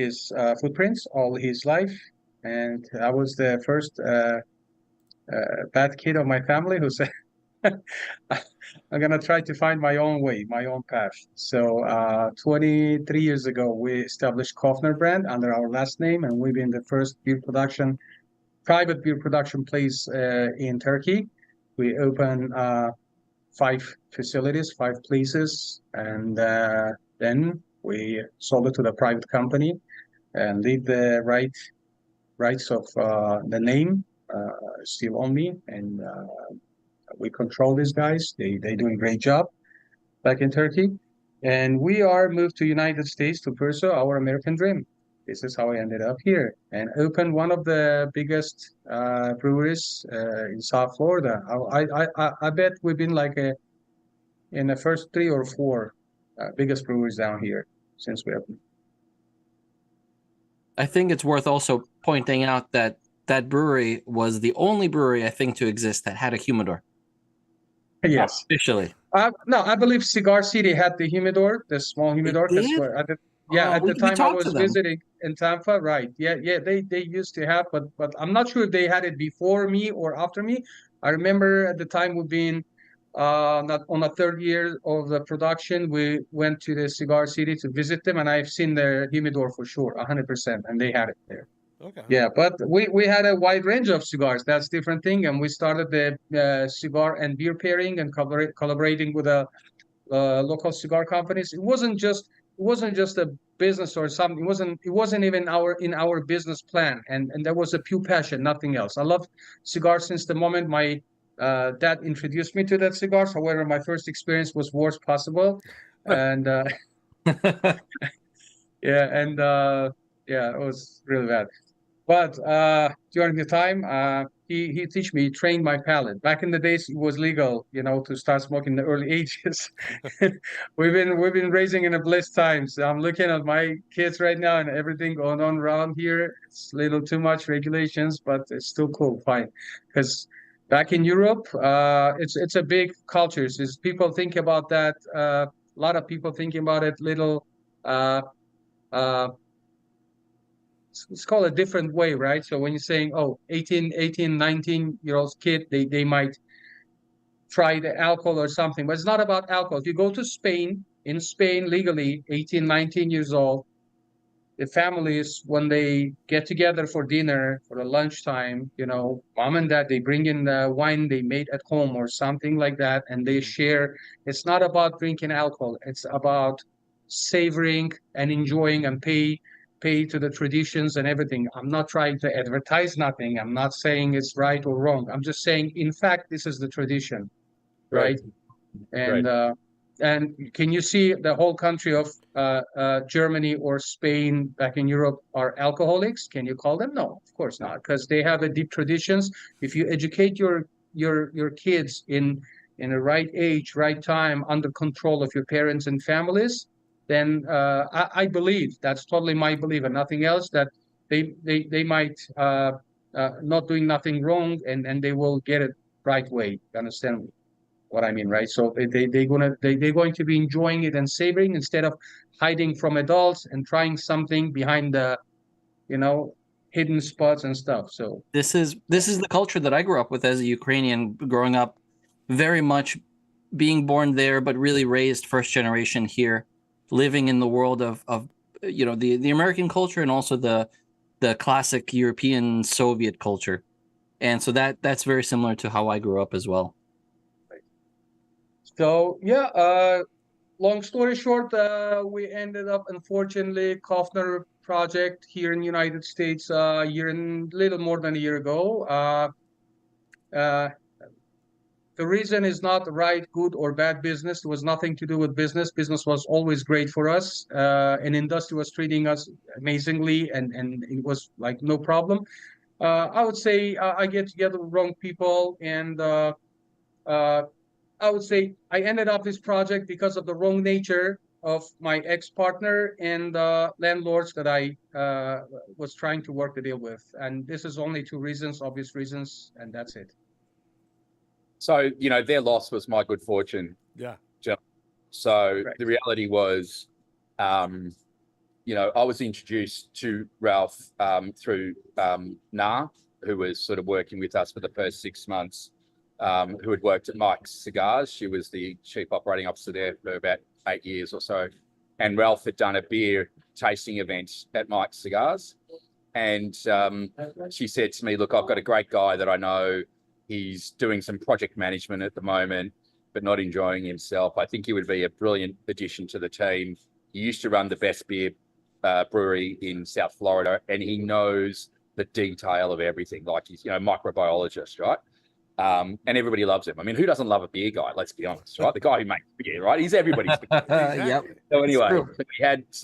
his footprints all his life, and I was the first bad kid of my family who said, I'm gonna try to find my own way, my own path. So 23 years ago, we established Khoffner brand under our last name, and we've been the first private beer production place in Turkey. We opened 5 facilities, 5 places, and then we sold it to the private company and leave the rights of the name still on me, and we control these guys. They doing great job back in Turkey, and we are moved to United States to pursue our American dream. This is how I ended up here and opened one of the biggest breweries in South Florida. I bet we've been like in the first 3 or 4 biggest breweries down here since we opened. I think it's worth also pointing out that that brewery was the only brewery, I think, to exist that had a humidor. Yes. Officially. No, I believe Cigar City had the humidor, the small humidor. Because at the time I was visiting in Tampa, right? Yeah, they used to have, but I'm not sure if they had it before me or after me. I remember at the time we've been not on the 3rd year of the production, we went to the Cigar City to visit them, and I've seen their humidor for sure, 100%, and they had it there. Okay. Yeah, but we had a wide range of cigars. That's different thing, and we started the cigar and beer pairing and collaborating with local cigar companies. It wasn't just a business or something. It wasn't even in our business plan, and that was a pure passion, nothing else. I love cigars since the moment my dad introduced me to that cigars. However, my first experience was worst possible, and it was really bad. But during the time, he trained my palate. Back in the days, it was legal, to start smoking in the early ages. We've been raising in a blessed times. I'm looking at my kids right now and everything going on around here. It's a little too much regulations, but it's still cool, fine. Because back in Europe, it's a big culture. It's people think about that. A lot of people thinking about it. Little. It's called a different way, right? So when you're saying, 18, 19-year-old kid, they might try the alcohol or something, but it's not about alcohol. If you go to Spain, in Spain, legally, 18, 19 years old, the families, when they get together for dinner, for the lunchtime, mom and dad, they bring in the wine they made at home or something like that, and they share. It's not about drinking alcohol. It's about savoring and enjoying and pay to the traditions and everything. I'm not trying to advertise nothing. I'm not saying it's right or wrong. I'm just saying, in fact, this is the tradition, right? And can you see the whole country of Germany or Spain back in Europe are alcoholics? Can you call them? No, of course not, because they have a deep traditions. If you educate your kids in the right age, right time, under control of your parents and families, then I believe, that's totally my belief and nothing else, that they might not doing nothing wrong, and they will get it right way. You understand what I mean, right? So they're going to be enjoying it and savoring instead of hiding from adults and trying something behind the hidden spots and stuff. So this is the culture that I grew up with as a Ukrainian, growing up very much being born there, but really raised first generation here, living in the world of the American culture and also the classic European Soviet culture. And so that's very similar to how I grew up as well. So long story short, we ended up, unfortunately, Khoffner project here in the United States little more than a year ago. The reason is not right, good or bad business. It was nothing to do with business. Business was always great for us. And industry was treating us amazingly, and it was like no problem. I would say I get together with wrong people, and I would say I ended up this project because of the wrong nature of my ex-partner and landlords that I was trying to work the deal with. And this is only 2 reasons, obvious reasons, and that's it. So, their loss was my good fortune. Yeah. So The reality was, I was introduced to Rauf through Na, who was sort of working with us for the first 6 months, who had worked at Mike's Cigars. She was the chief operating officer there for about 8 years or so. And Rauf had done a beer tasting event at Mike's Cigars. And she said to me, look, I've got a great guy that I know. He's doing some project management at the moment, but not enjoying himself. I think he would be a brilliant addition to the team. He used to run the best beer brewery in South Florida, and he knows the detail of everything. Like he's, microbiologist, right? And everybody loves him. I mean, who doesn't love a beer guy? Let's be honest, right? The guy who makes beer, right? He's everybody's beer. Yep. So anyway,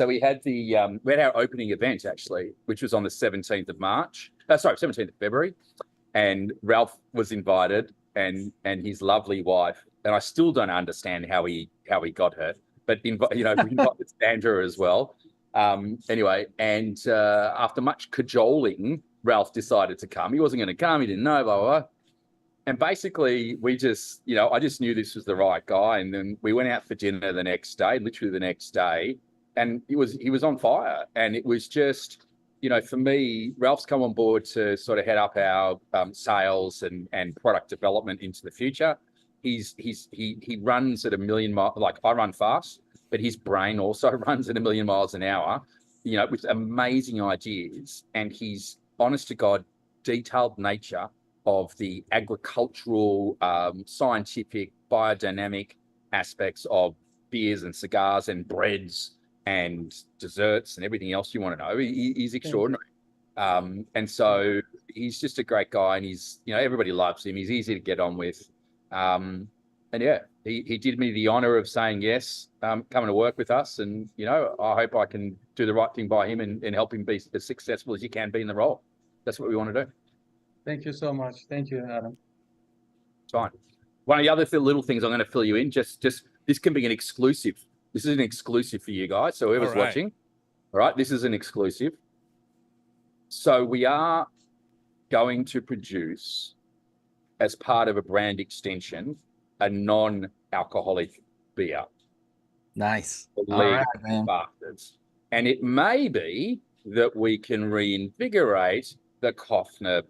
we had our opening event actually, which was on the 17th of March. 17th of February, and Rauf was invited, and his lovely wife. And I still don't understand how he got her, but we invited Sandra as well. Anyway, and after much cajoling, Rauf decided to come. He wasn't going to come. He didn't know, blah, blah, blah. And basically, we just, I just knew this was the right guy. And then we went out for dinner the next day, literally the next day, and he was on fire. And it was just, for me, Rauf's come on board to sort of head up our sales and product development into the future. He runs at 1 million miles. Like I run fast, but his brain also runs at 1 million miles an hour, with amazing ideas. And his honest to God, detailed nature of the agricultural, scientific, biodynamic aspects of beers and cigars and breads and desserts and everything else you want to know. He's extraordinary. And so he's just a great guy, and he's, everybody loves him. He's easy to get on with. And yeah, he did me the honor of saying yes, coming to work with us. And, I hope I can do the right thing by him and help him be as successful as he can be in the role. That's what we want to do. Thank you so much. Thank you, Adam. Fine. One of the other little things I'm going to fill you in, just this can be an exclusive. This is an exclusive for you guys. So whoever's watching, all right, this is an exclusive. So we are going to produce, as part of a brand extension, a non-alcoholic beer. Nice. All right, man. Bastards. And it may be that we can reinvigorate the Khoffner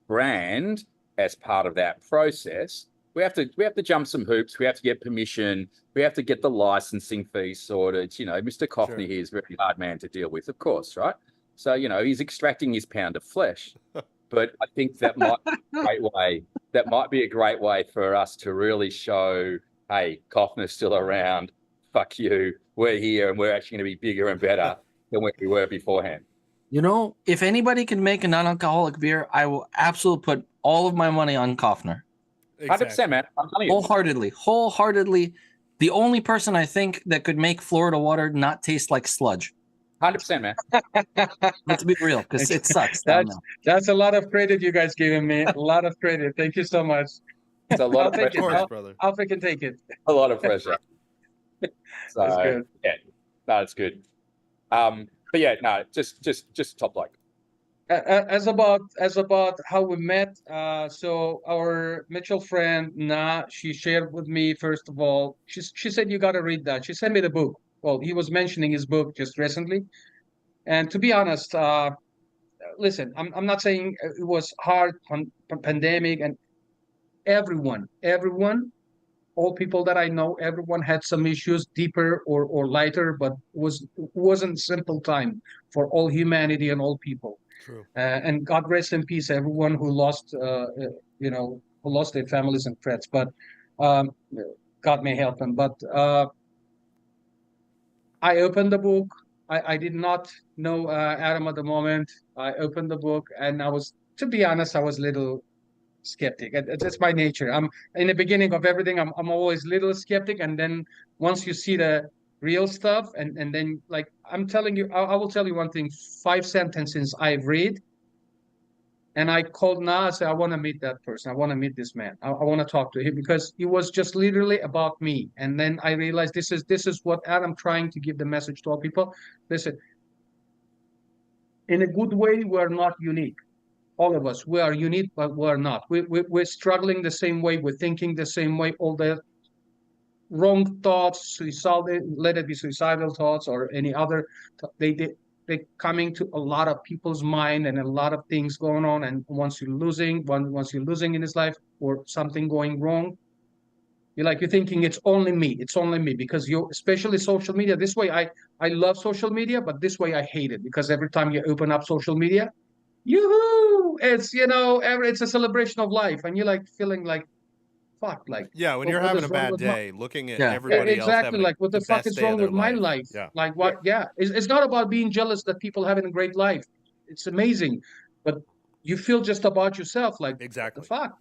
brand as part of that process. We have to jump some hoops. We have to get permission. We have to get the licensing fees sorted. Mr. Khoffner here is a very hard man to deal with, of course, right? So, he's extracting his pound of flesh. But I think that might be a great way. That might be a great way for us to really show, hey, Khoffner's still around. Fuck you. We're here, and we're actually going to be bigger and better than we were beforehand. If anybody can make a non-alcoholic beer, I will absolutely put all of my money on Khoffner. Exactly. 100%, man. I'm telling you. Wholeheartedly. The only person I think that could make Florida water not taste like sludge. 100%, man. Let's be real, because it sucks. That's a lot of credit you guys giving me. A lot of credit. Thank you so much. It's a lot of pressure. Of course, brother. I'll freaking take it. A lot of pressure. So, that's good. Yeah, no, it's good. But yeah, no, just top like. As about how we met, so our mutual friend Na, she shared with me, first of all, she said, you got to read that. She sent me the book. Well, he was mentioning his book just recently, and to be honest, listen, I'm not saying it was hard pandemic, and everyone, all people that I know, everyone had some issues, deeper or lighter, but wasn't a simple time for all humanity and all people. True. And God rest in peace, everyone who lost, who lost their families and friends. But God may help them. But I opened the book. I did not know Adam at the moment. I opened the book, and to be honest, I was a little skeptic. It's my nature. I'm in the beginning of everything. I'm always a little skeptic, and then once you see the real stuff, and then, like, I'm telling you, I will tell you one thing. 5 sentences I've read, and I called Na. I said, I want to meet that person. I want to meet this man. I want to talk to him, because it was just literally about me. And then I realized this is what Adam trying to give the message to all people. Listen, in a good way, we're not unique. All of us, we are unique, but we're not. We're struggling the same way. We're thinking the same way. All that. wrong thoughts, suicidal, let it be suicidal thoughts or any other. They coming to a lot of people's mind and a lot of things going on. And once you're losing in his life or something going wrong, you're thinking it's only me because you, especially social media. This way, I love social media, but this way I hate it because every time you open up social media, yoo-hoo, it's it's a celebration of life, and you're like feeling like fuck, like Yeah, when you're what having is a wrong bad with my day, looking at Yeah. everybody else exactly, having like what the the fuck best is day of wrong their with my life. life? Yeah. Like what? Yeah, it's not about being jealous that people having a great life. It's amazing, but you feel just about yourself, like what the Exactly. fuck?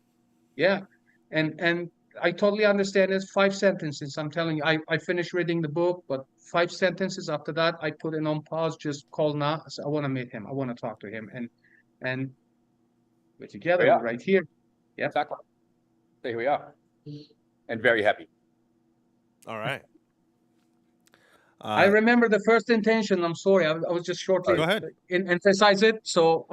Yeah, and I totally understand. It's 5 sentences. I'm telling you, I finished reading the book, but 5 sentences after that, I put it on pause. Just call now. I said, I want to meet him. I want to talk to him, and we're together. Yeah. We're right here. Yep. Exactly. There we are. And very happy. All right. I remember the first intention. I'm sorry, I was just shortly Go ahead. emphasize it. So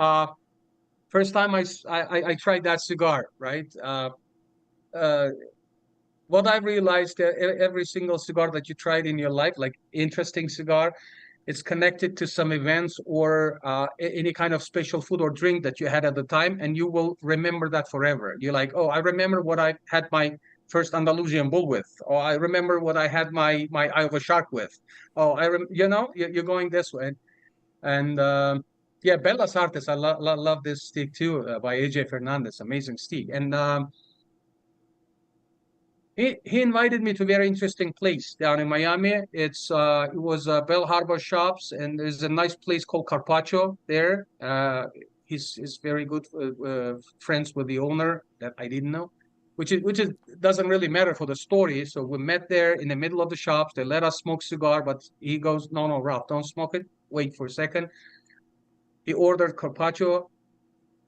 first time I tried that cigar, right? Uh, what I realized that every single cigar that you tried in your life, like interesting cigar, it's connected to some events or any kind of special food or drink that you had at the time, and you will remember that forever. You're like, oh, I remember what I had my first Andalusian bull with, or I remember what I had my Iowa shark with. Oh, you're going this way, and yeah, Bellas Artes, I love this stick too by AJ Fernandez, amazing stick, and he invited me to a very interesting place down in Miami. It was Bell Harbor Shops, and there's a nice place called Carpaccio there. He's very good friends with the owner that I didn't know, which is doesn't really matter for the story. So we met there in the middle of the shops. They let us smoke cigar, but he goes, no, Ralph, don't smoke it. Wait for a second. He ordered Carpaccio.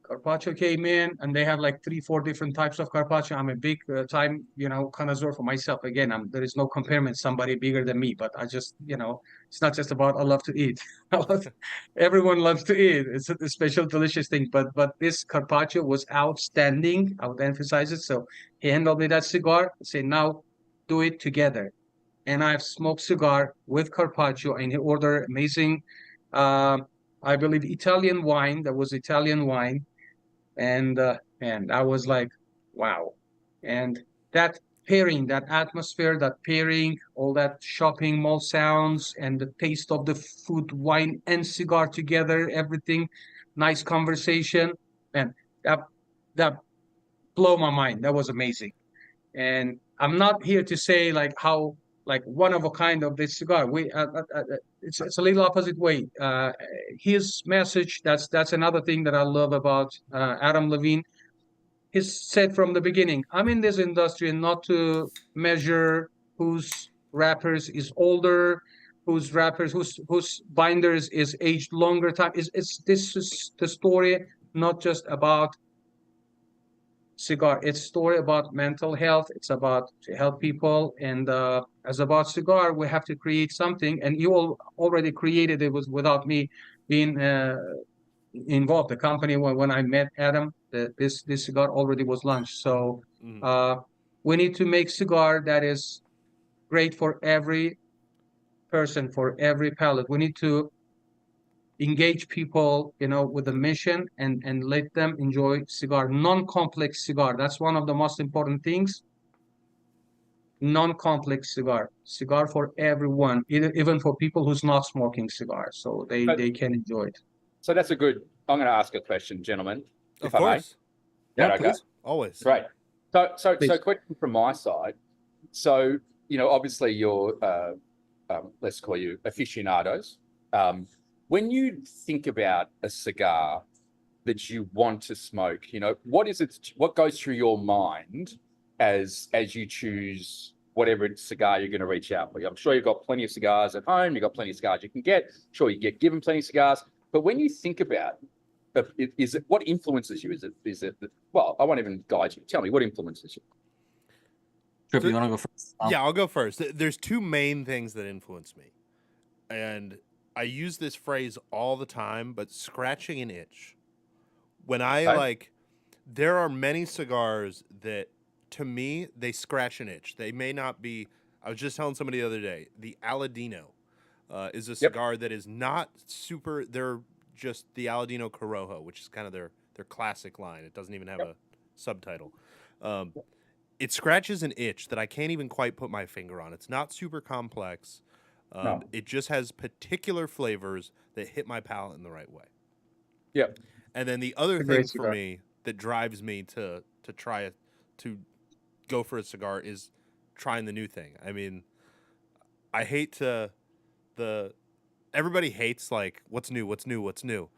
Carpaccio came in, and they have like 3, 4 different types of carpaccio. I'm a big time, connoisseur for myself. Again, there is no comparison somebody bigger than me, but I just, it's not just about I love to eat. Everyone loves to eat. It's a special, delicious thing. But this carpaccio was outstanding. I would emphasize it. So he handed me that cigar. Say now, do it together. And I've smoked cigar with carpaccio, and he ordered amazing. Uh, I believe Italian wine. That was Italian wine, and I was like, wow. And that pairing, that atmosphere, that pairing, all that shopping mall sounds and the taste of the food, wine and cigar together, everything, nice conversation, and that that blew my mind. That was amazing. And I'm not here to say like how like one of a kind of this cigar. It's a little opposite way. His message, that's another thing that I love about Adam Levine. He said from the beginning, I'm in this industry not to measure whose rappers is older, whose binders is aged longer time. This is the story, not just about cigar. It's story about mental health. It's about to help people. And as about cigar, we have to create something. And you all already created it was without me being involved. The company when I met Adam, this cigar already was launched. So we need to make cigar that is great for every person, for every palate. We need to engage people, with a mission and let them enjoy cigar, non-complex cigar. That's one of the most important things. Non-complex cigar for everyone, even for people who's not smoking cigars, so they can enjoy it. So that's a good. I'm going to ask a question, gentlemen. Of course. Yeah, Yeah, okay. please. Always. Great. So Please. question from my side. So obviously you're let's call you aficionados. When you think about a cigar that you want to smoke, what is it? What goes through your mind as you choose whatever cigar you're going to reach out for? I'm sure you've got plenty of cigars at home. You've got plenty of cigars you can get. Sure, you get given plenty of cigars. But when you think about is it what influences you? Is it well, I won't even guide you. Tell me what influences you. Trip, you want to go first? Yeah, I'll go first. There's two main things that influence me. And I use this phrase all the time, but scratching an itch. When there are many cigars that, to me, they scratch an itch. They may not be I was just telling somebody the other day, the Aladino is a cigar that is not super. They're just the Aladino Corojo, which is kind of their classic line. It doesn't even have a subtitle. It scratches an itch that I can't even quite put my finger on. It's not super complex. No. It just has particular flavors that hit my palate in the right way. Yep. And then the other A thing great for cigar. me that drives me to try it, to go for a cigar is trying the new thing. I mean, I hate everybody hates like what's new.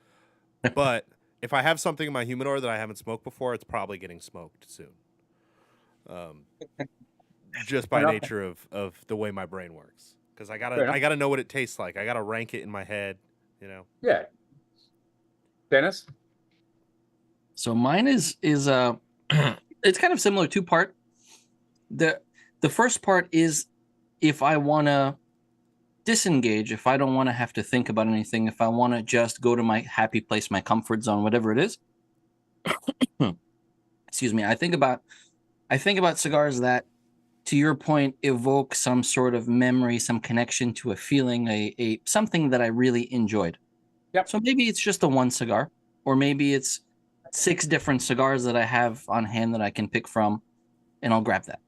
But if I have something in my humidor that I haven't smoked before, it's probably getting smoked soon. Just by nature of the way my brain works. Because I gotta know what it tastes like. I gotta rank it in my head, you know. Yeah. Dennis? So mine is it's kind of similar, two-part. The first part is if I want to disengage, if I don't want to have to think about anything, if I want to just go to my happy place, my comfort zone, whatever it is. Excuse me. I think about cigars that, to your point, evoke some sort of memory, some connection to a feeling, a something that I really enjoyed. Yep. So maybe it's just the one cigar, or maybe it's 6 different cigars that I have on hand that I can pick from, and I'll grab that.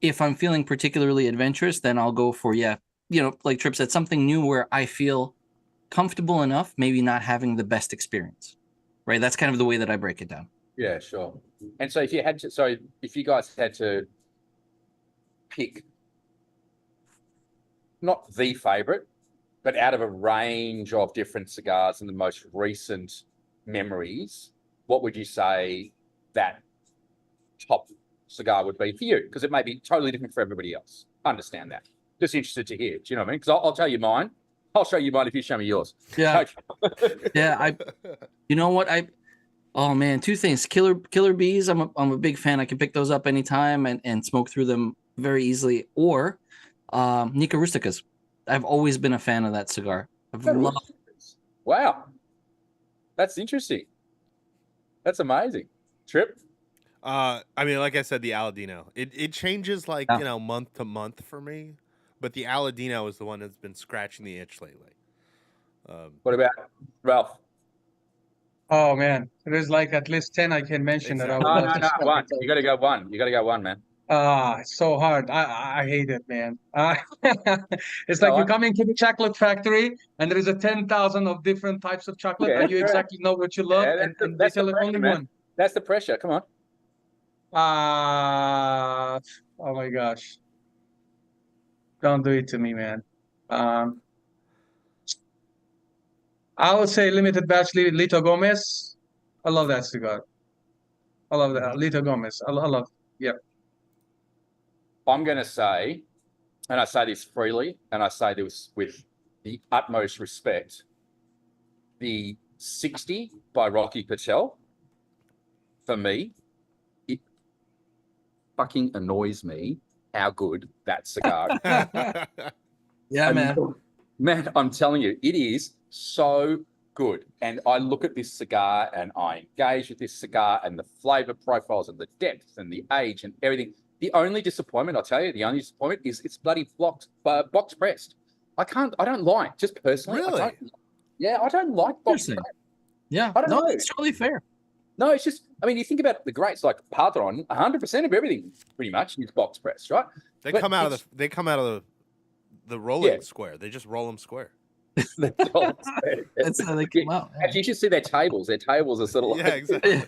If I'm feeling particularly adventurous, then I'll go for, like Tripp said, something new where I feel comfortable enough, maybe not having the best experience, right? That's kind of the way that I break it down. Yeah, sure. And so if you guys had to pick not the favorite, but out of a range of different cigars and the most recent memories, what would you say that top cigar would be for you? Because it may be totally different for everybody else. I understand that. Just interested to hear. Do you know what I mean? Because I'll tell you mine. I'll show you mine if you show me yours. Yeah. Yeah. You know what? Oh man, 2 things. Killer bees. I'm a big fan. I can pick those up anytime and smoke through them very easily. Or Nica Rusticas. I've always been a fan of that cigar. Wow. That's interesting. That's amazing. Tripp? I mean, like I said, the Aladino. It changes month to month for me, but the Aladino is the one that's been scratching the itch lately. What about Ralph? Oh man, there's like at least 10 I can mention that I would Exactly. love to start One. with. You gotta go one. You gotta go one, man. It's so hard. I hate it, man. It's Go like you on. come into the chocolate factory and there is a 10,000 of different types of chocolate, Yeah, and you correct. exactly know what you love, Yeah, and they that's the tell it pressure, only man. one. That's the pressure. Come on. Oh my gosh. Don't do it to me, man. I would say limited batch Lito Gomez. I love that cigar. I love that. Lito Gomez. I love. Yeah. I'm gonna say, and I say this freely, and I say this with the utmost respect, the 60 by Rocky Patel, for me, it fucking annoys me how good that cigar is. Yeah, man. Man, I'm telling you, it is so good. And I look at this cigar and I engage with this cigar and the flavor profiles and the depth and the age and everything. The only disappointment, I'll tell you, is it's bloody box pressed. I don't like, just personally. Really? I don't like box Interesting. pressed. Yeah. I don't know. It's totally fair. No, it's just, I mean, you think about the greats like Padron, 100% of everything pretty much is box pressed, right? They But come out of the rolling square. They just roll them square. That's how they come out. Actually, you should see their tables. Their tables are sort of like, exactly.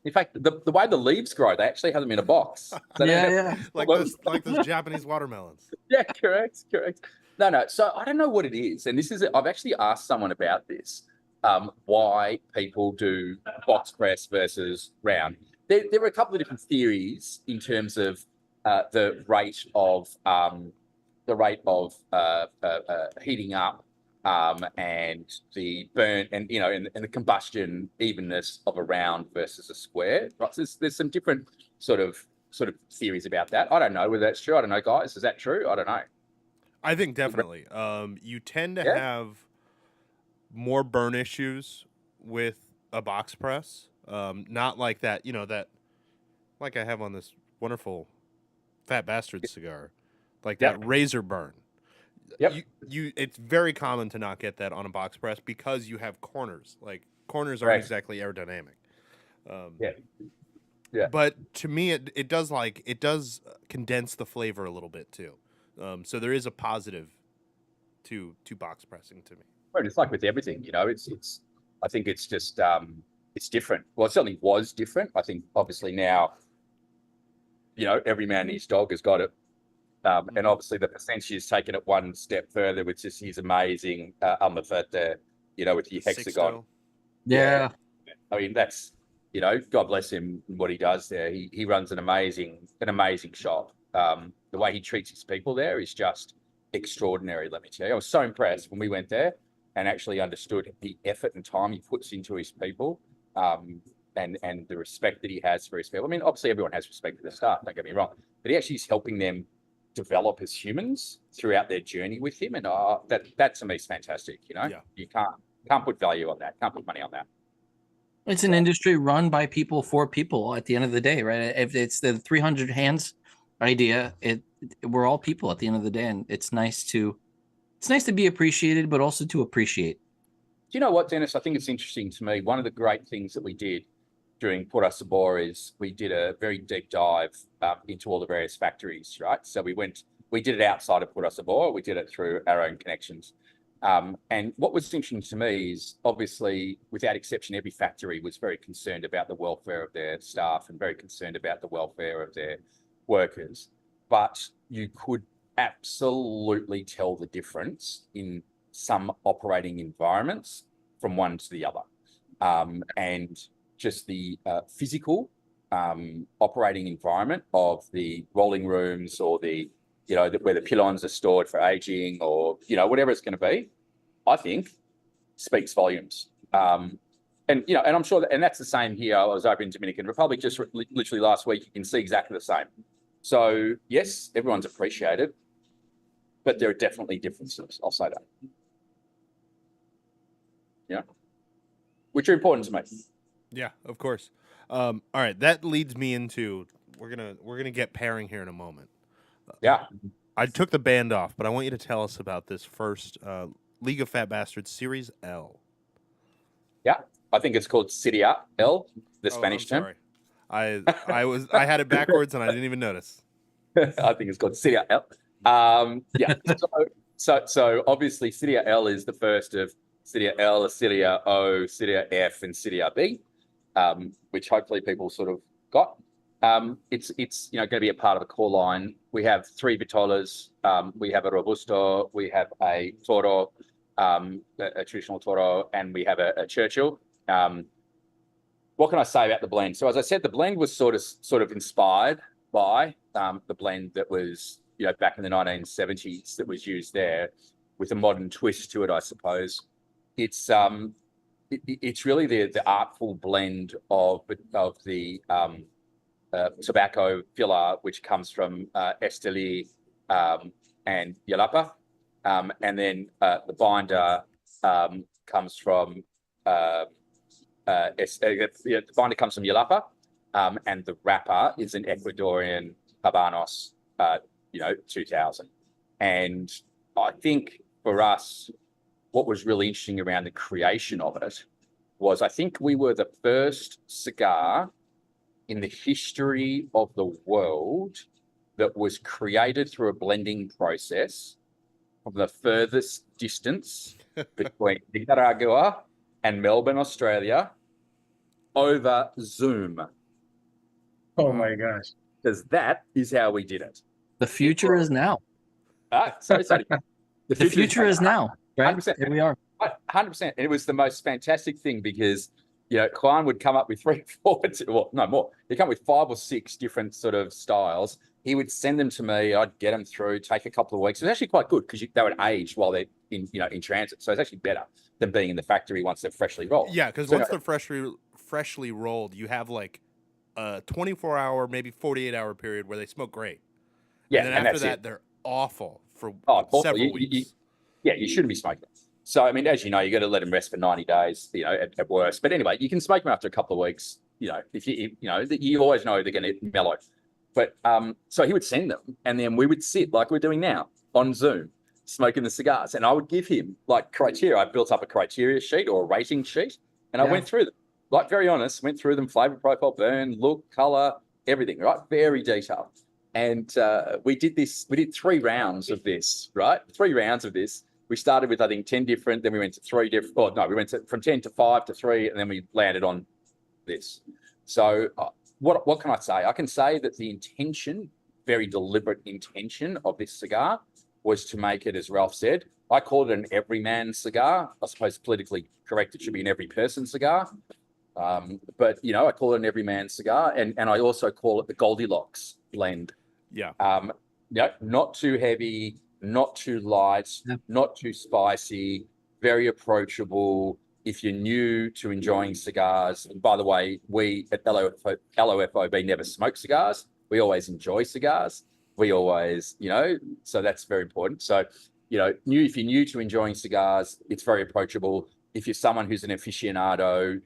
in fact, the way the leaves grow, they actually have them in a box. So like those Japanese watermelons. Yeah, correct. No. So I don't know what it is, and I've actually asked someone about this. Why people do box press versus round? There are a couple of different theories in terms of the rate of heating up and the burn and the combustion evenness of a round versus a square. Right? So there's some different sort of theories about that. I don't know whether that's true. I don't know, guys. Is that true? I don't know. I think definitely. You tend to have more burn issues with a box press. Not like that, like I have on this wonderful Fat Bastard cigar, like Yep. that razor burn. Yep. It's very common to not get that on a box press because you have corners. Like corners aren't Right. exactly aerodynamic. Yeah. Yeah. But to me, it does condense the flavor a little bit too. So there is a positive to box pressing to me. Well, it's like with everything, it's I think it's just it's different. Well, it certainly was different. I think obviously now, every man and his dog has got it. And obviously the percentage has taken it one step further with just his amazing Almafetta, with the hexagon. Sixto. Yeah. I mean, that's, God bless him and what he does there. He runs an amazing shop. The way he treats his people there is just extraordinary, let me tell you. I was so impressed when we went there and actually understood the effort and time he puts into his people, and the respect that he has for his people. I mean, obviously everyone has respect for the staff, don't get me wrong, but he actually is helping them develop as humans throughout their journey with him. And that to me is fantastic. Yeah. You can't put value on that, can't put money on that. It's an industry run by people for people at the end of the day, right? If it's the 300 hands idea, we're all people at the end of the day, and it's nice to be appreciated, but also to appreciate. Do you know what, Dennis? I think it's interesting to me. One of the great things that we did during Pura Sabor is we did a very deep dive into all the various factories, right? So we did it outside of Pura Sabor. We did it through our own connections. And what was interesting to me is, obviously, without exception, every factory was very concerned about the welfare of their staff and very concerned about the welfare of their workers. But you could absolutely tell the difference in some operating environments from one to the other. And just the physical operating environment of the rolling rooms or the where the pylons are stored for aging or, whatever it's going to be, I think speaks volumes. And I'm sure and that's the same here. I was over in Dominican Republic just literally last week. You can see exactly the same. So yes, everyone's appreciated, but there are definitely differences. I'll say that. Yeah. Which are important to me. Yeah, of course. All right, that leads me into we're gonna get pairing here in a moment. Yeah. I took the band off, but I want you to tell us about this first League of Fat Bastards Series L. Yeah, I think it's called Ciria L, the Spanish term. Sorry. I had it backwards and I didn't even notice. I think it's called Ciria L. Yeah. So obviously Ciria L is the first of Ciria L, Ciria O, Ciria F, and Ciria B, which hopefully people sort of got. It's going to be a part of a core line. We have 3 Vitolas. We have a Robusto. We have a Toro, a traditional Toro, and we have a Churchill. What can I say about the blend? So as I said, the blend was sort of inspired by the blend that was back in the 1970s that was used there, with a modern twist to it, I suppose. It's really the artful blend of the tobacco filler, which comes from Esteli and Yalapa, and then the binder comes from the binder comes from Yalapa, and the wrapper is an Ecuadorian Habanos 2000. And I think for us, what was really interesting around the creation of it was, I think we were the first cigar in the history of the world that was created through a blending process from the furthest distance between Nicaragua and Melbourne, Australia, over Zoom. Oh my gosh. Because that is how we did it. The future is now. Sorry. The future is now. Right? 100%. Here we are. 100%. And it was the most fantastic thing because, Klein would come up with 3 or 4, well, no more. He'd come with 5 or 6 different sort of styles. He would send them to me. I'd get them through, take a couple of weeks. It was actually quite good because they would age while they're in transit. So it's actually better than being in the factory once they're freshly rolled. Yeah, because once they're freshly rolled, you have like a 24-hour, maybe 48-hour period where they smoke great. Yeah, and then after that, they're awful for several weeks. You shouldn't be smoking them. So, I mean, as you know, you got to let them rest for 90 days, at worst. But anyway, you can smoke them after a couple of weeks, if you always know they're going to mellow. But so he would send them, and then we would sit like we're doing now on Zoom, smoking the cigars, and I would give him like criteria. I built up a criteria sheet or a rating sheet, and I went through them, like very honest, went through them, flavor profile, burn, look, color, everything, right? Very detailed. And we did 3 rounds of this, right? 3 rounds of this. We started with, I think, 10 different, then we went to 3 different, oh, no, we went from 10 to 5 to 3, and then we landed on this. So what can I say? I can say that the intention, very deliberate intention of this cigar was to make it, as Ralph said, I call it an everyman cigar. I suppose politically correct, it should be an every person cigar. But, you know, I call it an everyman cigar, and I also call it the Goldilocks blend. Yeah. You know, not too heavy, not too light, not too spicy, very approachable. If you're new to enjoying cigars, and by the way, we at LOFOB never smoke cigars. We always enjoy cigars. We always, you know, so that's very important. So, you know, if you're new to enjoying cigars, it's very approachable. If you're someone who's an aficionado,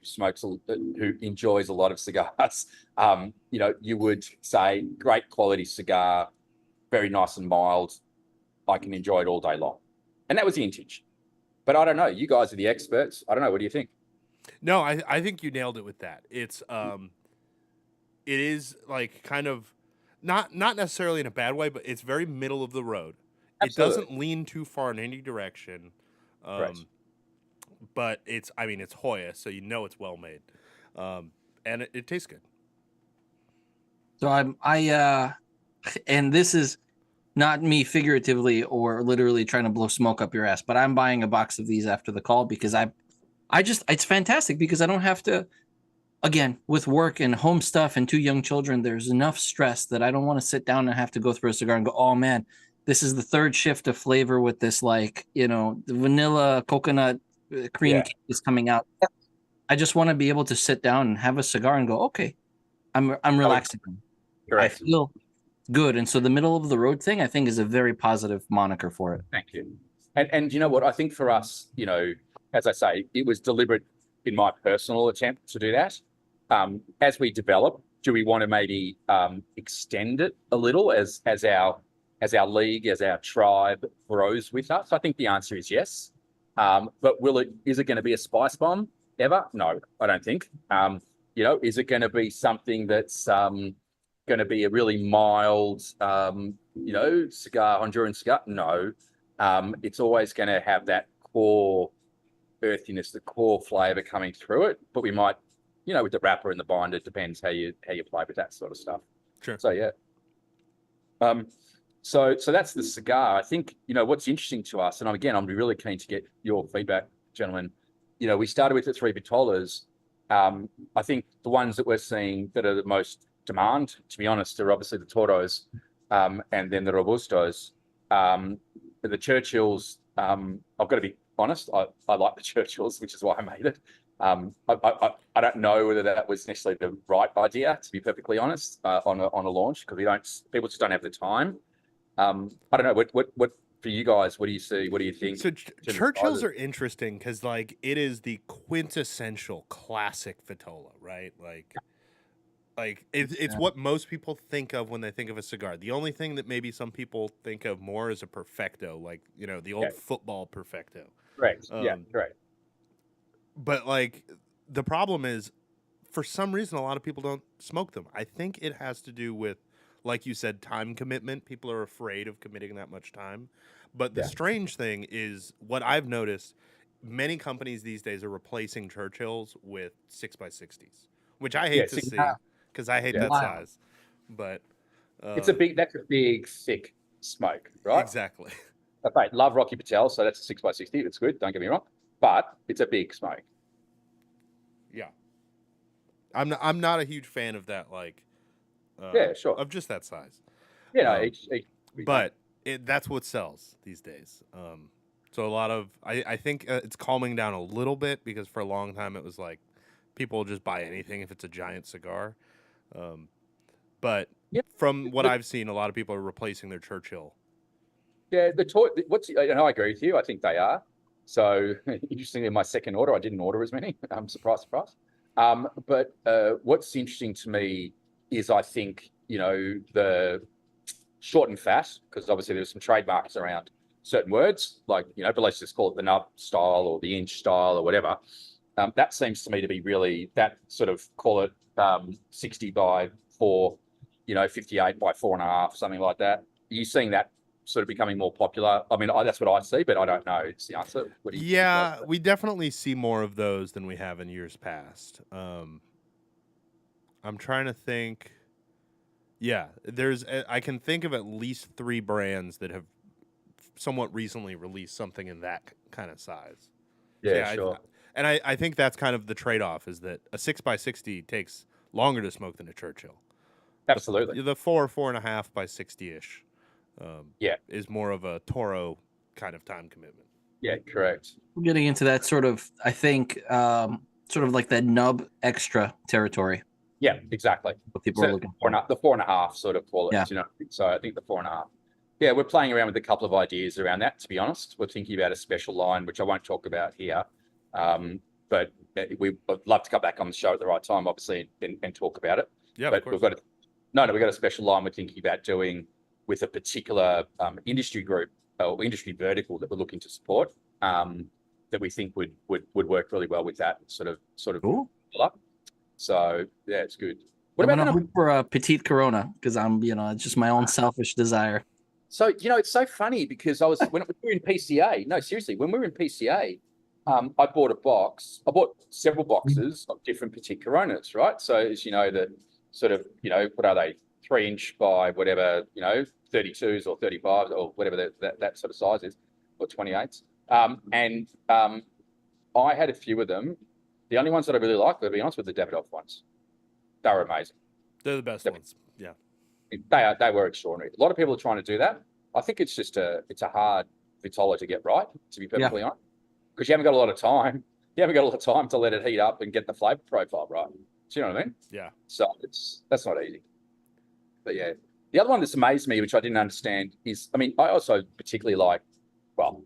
who enjoys a lot of cigars, you know, you would say great quality cigar, very nice and mild. I can enjoy it all day long. And that was the intention. But I don't know. You guys are the experts. I don't know. What do you think? No, I think you nailed it with that. It's it is like kind of not necessarily in a bad way, but it's very middle of the road. Absolutely. It doesn't lean too far in any direction. Right. But it's Hoya, so you know it's well made. And it tastes good. So and this is not me figuratively or literally trying to blow smoke up your ass, but I'm buying a box of these after the call because it's fantastic because I don't have to, again, with work and home stuff and 2 young children, there's enough stress that I don't want to sit down and have to go through a cigar and go, oh man, this is the 3rd shift of flavor with this, like, you know, the vanilla coconut cream cake is coming out. I just want to be able to sit down and have a cigar and go, okay, I'm relaxing. I feel good. And so the middle of the road thing, I think, is a very positive moniker for it. Thank you. And you know what? I think for us, you know, as I say, it was deliberate in my personal attempt to do that. As we develop, do we want to maybe extend it a little as our league, as our tribe grows with us? I think the answer is yes. But is it going to be a spice bomb ever? No, I don't think. You know, is it going to be something that's going to be a really mild, you know, cigar, Honduran cigar? No. It's always going to have that core earthiness, the core flavor coming through it. But we might, you know, with the wrapper and the binder, it depends how you play with that sort of stuff. Sure. So yeah. So that's the cigar. I think, you know, what's interesting to us, and I'm really keen to get your feedback, gentlemen. You know, we started with the 3 Vitolas. I think the ones that we're seeing that are the most demand, to be honest, are obviously the Toros, and then the Robustos. The Churchills, I've got to be honest, I like the Churchills, which is why I made it. I don't know whether that was necessarily the right idea, to be perfectly honest, on a launch, because people just don't have the time. I don't know what for you guys. What do you see? What do you think? So Churchills are interesting because like it is the quintessential classic Vitola, right? Like it's what most people think of when they think of a cigar. The only thing that maybe some people think of more is a Perfecto, like, you know, the old football Perfecto. Right. Right. But like the problem is, for some reason, a lot of people don't smoke them. I think it has to do with, like you said, time commitment. People are afraid of committing that much time. But the strange thing is, what I've noticed, many companies these days are replacing Churchills with 6x60s, which I hate to see because I hate that size. But that's a big, thick smoke, right? Exactly. Okay, love Rocky Patel, so that's a 6x60. It's good. Don't get me wrong, but it's a big smoke. Yeah, I'm not a huge fan of that. Like, sure, of just that size. Yeah, but that's what sells these days. So a lot of I think it's calming down a little bit, because for a long time it was like people will just buy anything if it's a giant cigar. But from what I've seen, a lot of people are replacing their Churchill. Yeah, I agree with you. I think they are. So interestingly, in my second order, I didn't order as many. Surprise, surprise. But what's interesting to me is, I think, the short and fat, because obviously there's some trademarks around certain words, like, but let's just call it the nub style or the inch style or whatever. That seems to me to be really that sort of, call it 60 by 4, 58 by 4.5, something like that. Are you seeing that sort of becoming more popular? I mean, that's what I see, but I don't know. It's the answer. What do you Yeah, we definitely see more of those than we have in years past. I'm trying to think. Yeah, I can think of at least 3 brands that have somewhat recently released something in that kind of size. Yeah, sure. I think that's kind of the trade-off, is that a 6x60 takes longer to smoke than a Churchill. Absolutely. The 4.5 by 60-ish is more of a Toro kind of time commitment. Yeah, correct. We're getting into that sort of, I think, sort of like that nub extra territory. Yeah, exactly. What people are looking for. The 4.5 sort of call it. Yeah. So I think the 4.5. Yeah, we're playing around with a couple of ideas around that, to be honest. We're thinking about a special line, which I won't talk about here. But we'd love to come back on the show at the right time, obviously, and talk about it. Yeah, but of course. we've got a special line we're thinking about doing with a particular industry group or industry vertical that we're looking to support, that we think would work really well with that sort of Cool. So yeah, it's good. I'm gonna hope for a petite Corona, because I'm, it's just my own selfish desire. So, it's so funny because when we were in PCA, no, seriously, when we were in PCA, I bought a box. I bought several boxes of different petite Coronas, right? So, as you know, the sort of, what are they? 3-inch by whatever, 32s or 35s or whatever that sort of size is, or 28s. I had a few of them. The only ones that I really liked, to be honest, were the Davidoff ones. They were amazing. They're the best ones. Yeah. They were extraordinary. A lot of people are trying to do that. I think it's just it's a hard Vitola to get right, to be perfectly honest, because you haven't got a lot of time. You haven't got a lot of time to let it heat up and get the flavor profile right. Do you know what I mean? Yeah. So that's not easy. But yeah, the other one that's amazed me, which I didn't understand, is, I also particularly like,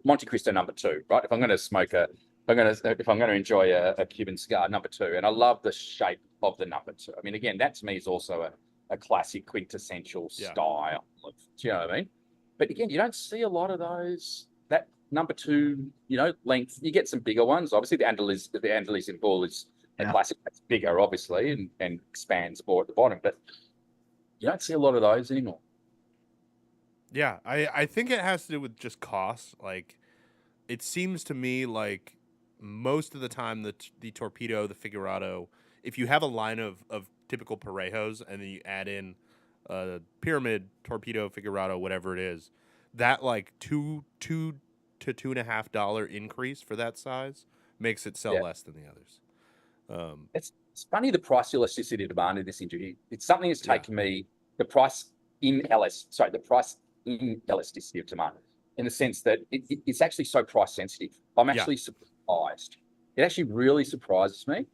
Monte Cristo number 2, right? If I'm going to enjoy a Cuban cigar, number 2, and I love the shape of the number 2. Again, that to me is also a classic quintessential style. Do you know what I mean? But again, you don't see a lot of those. That number 2, length. You get some bigger ones. Obviously, the Andalusian Bull is a classic. That's bigger, obviously, and expands more at the bottom. But you don't see a lot of those anymore. Yeah, I think it has to do with just cost. Like, it seems to me like most of the time the Torpedo, the Figurado, if you have a line of typical Parejos and then you add in Pyramid, Torpedo, Figurado, whatever it is, that like $2 to $2.50 increase for that size makes it sell less than the others. It's funny, the price elasticity of demand in this industry. It's something that's taken me, the price in elasticity of demand, in the sense that it's actually so price sensitive. I'm actually surprised. It actually really surprises me.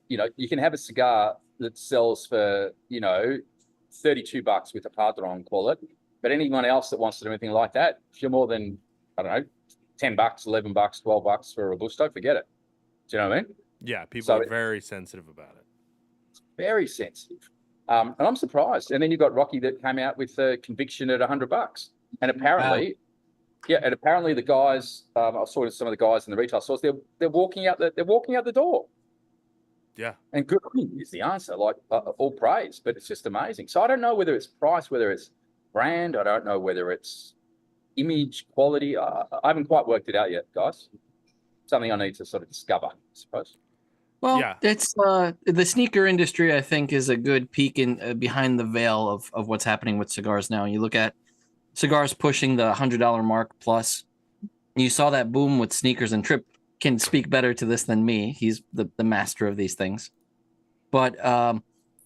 You can have a cigar that sells for, $32 with a Padron, call it, but anyone else that wants to do anything like that, if you're more than, I don't know, $10, $11, $12 for a Robusto, forget it. Do you know what I mean? Yeah, people are very sensitive about it. Very sensitive. And I'm surprised. And then you've got Rocky that came out with a Conviction at $100. And apparently, apparently the guys, I saw some of the guys in the retail stores, they're walking out the door. Yeah. And good is the answer, like all praise, but it's just amazing. So I don't know whether it's price, whether it's brand, I don't know whether it's image, quality. I haven't quite worked it out yet, guys. Something I need to sort of discover, I suppose. Well, it's the sneaker industry, I think, is a good peek in behind the veil of what's happening with cigars now. You look at cigars pushing the $100 mark plus. You saw that boom with sneakers, and Tripp can speak better to this than me. He's the master of these things. But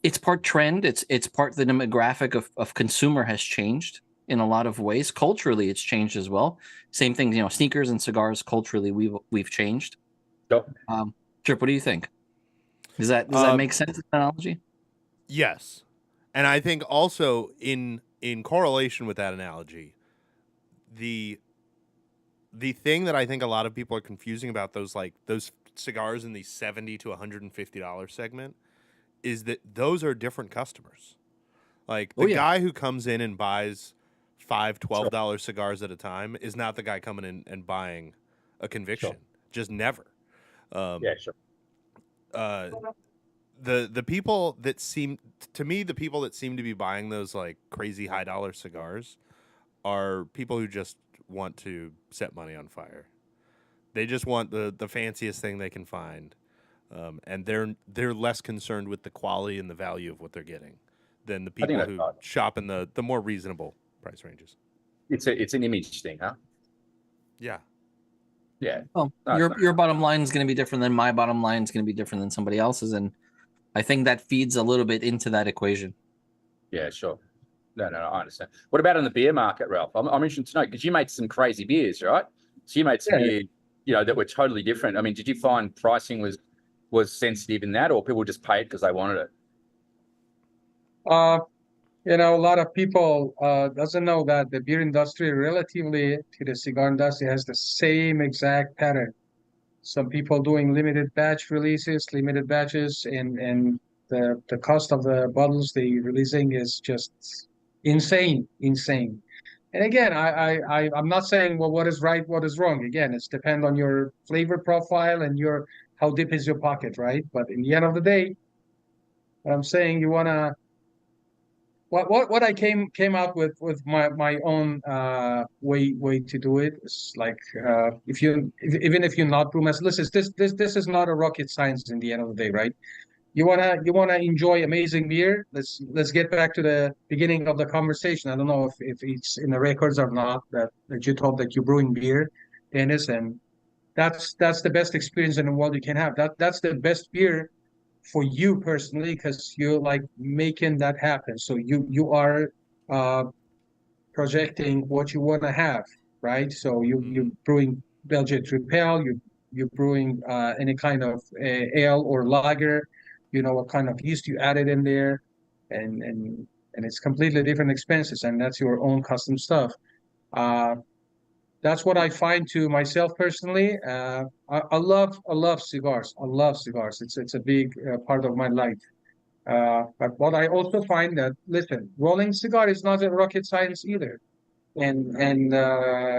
it's part trend. It's part the demographic of consumer has changed in a lot of ways. Culturally, it's changed as well. Same thing, sneakers and cigars culturally we've changed. Yep. Tripp, what do you think? Does that make sense, the analogy? Yes. And I think also in correlation with that analogy, the thing that I think a lot of people are confusing about those cigars in the $70 to $150 segment is that those are different customers. Like Oh, the yeah. guy who comes in and buys five Sure. $12 cigars at a time is not the guy coming in and buying a conviction. Just never. Yeah, sure. Uh, the people that seem to me, the people that seem to be buying those like crazy high dollar cigars are people who just want to set money on fire. They just want the fanciest thing they can find, and they're less concerned with the quality and the value of what they're getting than the I think people that's who right. shop in the more reasonable price ranges. It's an image thing, huh? Yeah. Yeah. Well, No, your bottom line is going to be different than my bottom line is going to be different than somebody else's, and I think that feeds a little bit into that equation. yeah, sure. No, I understand. What about in the beer market, Ralph? I'm interested to know because you made some crazy beers, right? So you made some Yeah. beer, that were totally different. I mean, did you find pricing was sensitive in that, or people just paid because they wanted it? Uh, a lot of people doesn't know that the beer industry relatively to the cigar industry has the same exact pattern. Some people doing limited batch releases, limited batches, and the cost of the bottles they releasing is just insane. And again, I'm not saying well what is right, what is wrong. Again, it's depend on your flavor profile and your how deep is your pocket, right? But in the end of the day, what I'm saying you wanna what I came out with my own way to do it is like even if you're not brewmaster, listen, this is not a rocket science in the end of the day, right? You wanna enjoy amazing beer. Let's get back to the beginning of the conversation. I don't know if it's in the records or not that you told that you're brewing beer, Dennis, and that's the best experience in the world you can have. That's the best beer for you personally because you're like making that happen. So you are uh, projecting what you want to have, right? So you're brewing Belgian Tripel, you're brewing any kind of ale or lager. You know what kind of yeast you added in there, and and and it's completely different expenses, and that's your own custom stuff. Uh, that's what I find to myself personally. I love cigars. I love cigars. It's a big part of my life. But what I also find that listen, rolling cigar is not a rocket science either. And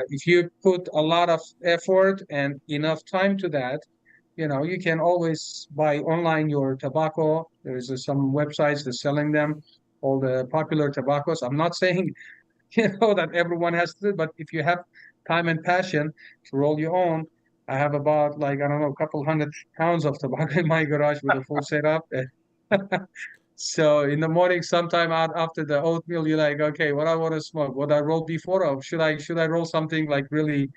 if you put a lot of effort and enough time to that, you can always buy online your tobacco. There's some websites that selling them, all the popular tobaccos. I'm not saying that everyone has to, but if you have time and passion to roll your own, I have about like I don't know, a couple 100 pounds of tobacco in my garage with a full setup. So in the morning, sometime out after the oatmeal, you're like, okay, what I want to smoke, what I rolled before, or should I roll something like really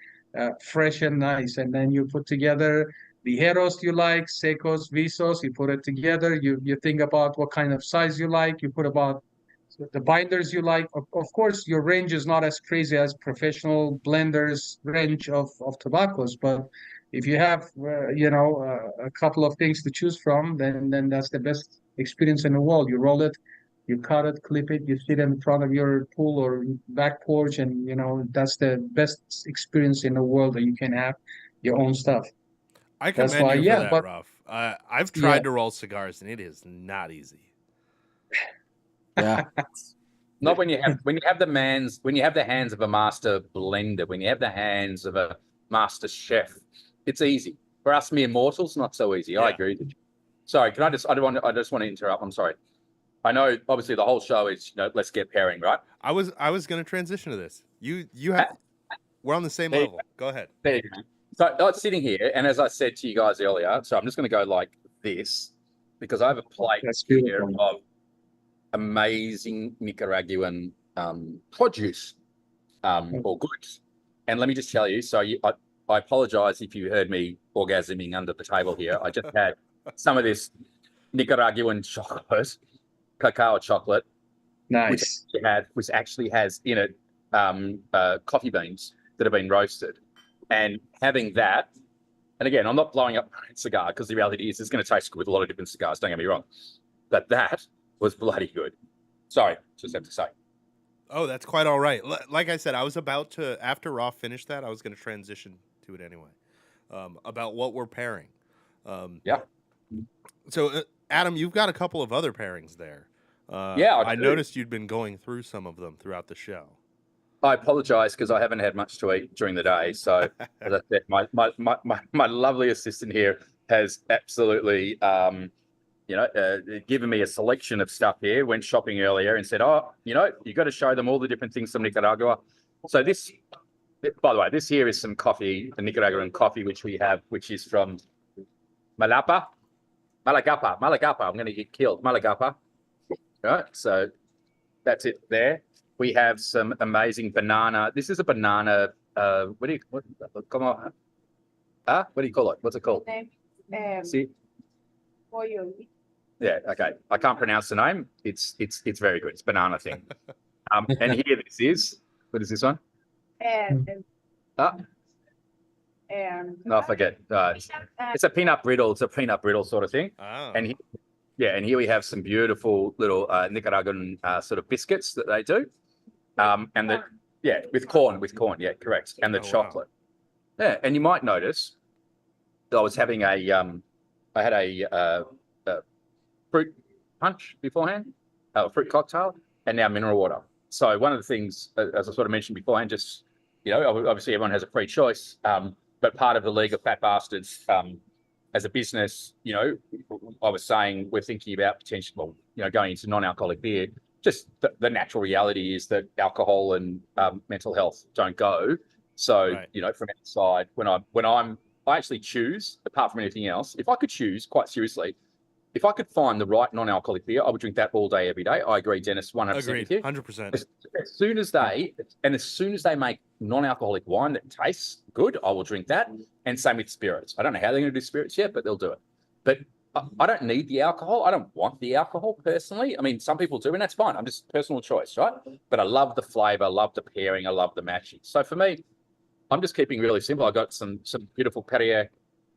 fresh and nice? And then you put together ligeros you like, secos, visos, you put it together. You think about what kind of size you like. You put about the binders you like. Of course, your range is not as crazy as professional blenders' range of tobaccos, but if you have, a couple of things to choose from, then that's the best experience in the world. You roll it, you cut it, clip it, you sit in front of your pool or back porch, and that's the best experience in the world that you can have your own stuff. I That's commend why, you for yeah, that, but Rauf. I've yeah, tried to roll cigars, and it is not easy. Yeah. Not when you have the hands of a master blender, when you have the hands of a master chef, it's easy. For us mere mortals, not so easy. I Yeah. agree with you. Sorry, I just want to interrupt. I'm sorry. I know obviously the whole show is, let's get pairing, right? I was going to transition to this. You have we're on the same There you level. Go ahead. There you go. So I'm sitting here, and as I said to you guys earlier, so I'm just going to go like this because I have a plate that's here beautiful. of amazing Nicaraguan produce or goods. And let me just tell you, I apologize if you heard me orgasming under the table here. I just had some of this Nicaraguan chocolate, cacao chocolate, Nice. which actually has in it coffee beans that have been roasted. And having that, and again, I'm not blowing up a cigar because the reality is it's going to taste good with a lot of different cigars, don't get me wrong. But that was bloody good. Sorry, just have to say. Oh, that's quite all right. Like I said, I was about to, after Raw finished that, I was going to transition to it anyway, about what we're pairing. Yeah. So, Adam, you've got a couple of other pairings there. Yeah, I do. noticed you'd been going through some of them throughout the show. I apologize because I haven't had much to eat during the day. So, as I said, my lovely assistant here has absolutely, given me a selection of stuff here. Went shopping earlier and said, "Oh, you got to show them all the different things from Nicaragua." So this, by the way, this here is some coffee, the Nicaraguan coffee, which we have, which is from Malagapa. I'm going to get killed. Malagapa. Right. So that's it there. We have some amazing banana. This is a banana. What do you call it? What's it called? See? Yeah. Okay. I can't pronounce the name. It's very good. It's banana thing. And here this is. What is this one? I forget. It's a peanut brittle. It's a peanut brittle sort of thing. Oh. And here we have some beautiful little Nicaraguan sort of biscuits that they do. And with corn, yeah, correct. And the chocolate. Wow. Yeah, and you might notice that I was having I had a fruit punch beforehand, a fruit cocktail, and now mineral water. So one of the things, as I sort of mentioned beforehand, just, obviously everyone has a free choice, but part of the League of Fat Bastards, as a business, I was saying we're thinking about potentially, going into non-alcoholic beer. Just the natural reality is that alcohol and mental health don't go. So, right. From outside, when I actually choose, apart from anything else, if I could choose, quite seriously, if I could find the right non-alcoholic beer, I would drink that all day, every day. I agree, Dennis, 100% with you. 100%. As soon as they make non-alcoholic wine that tastes good, I will drink that. And same with spirits. I don't know how they're going to do spirits yet, but they'll do it. But I don't need the alcohol. I don't want the alcohol personally. I mean, some people do, and that's fine. I'm just personal choice, right? But I love the flavor, I love the pairing, I love the matching. So for me, I'm just keeping really simple. I got some beautiful Perrier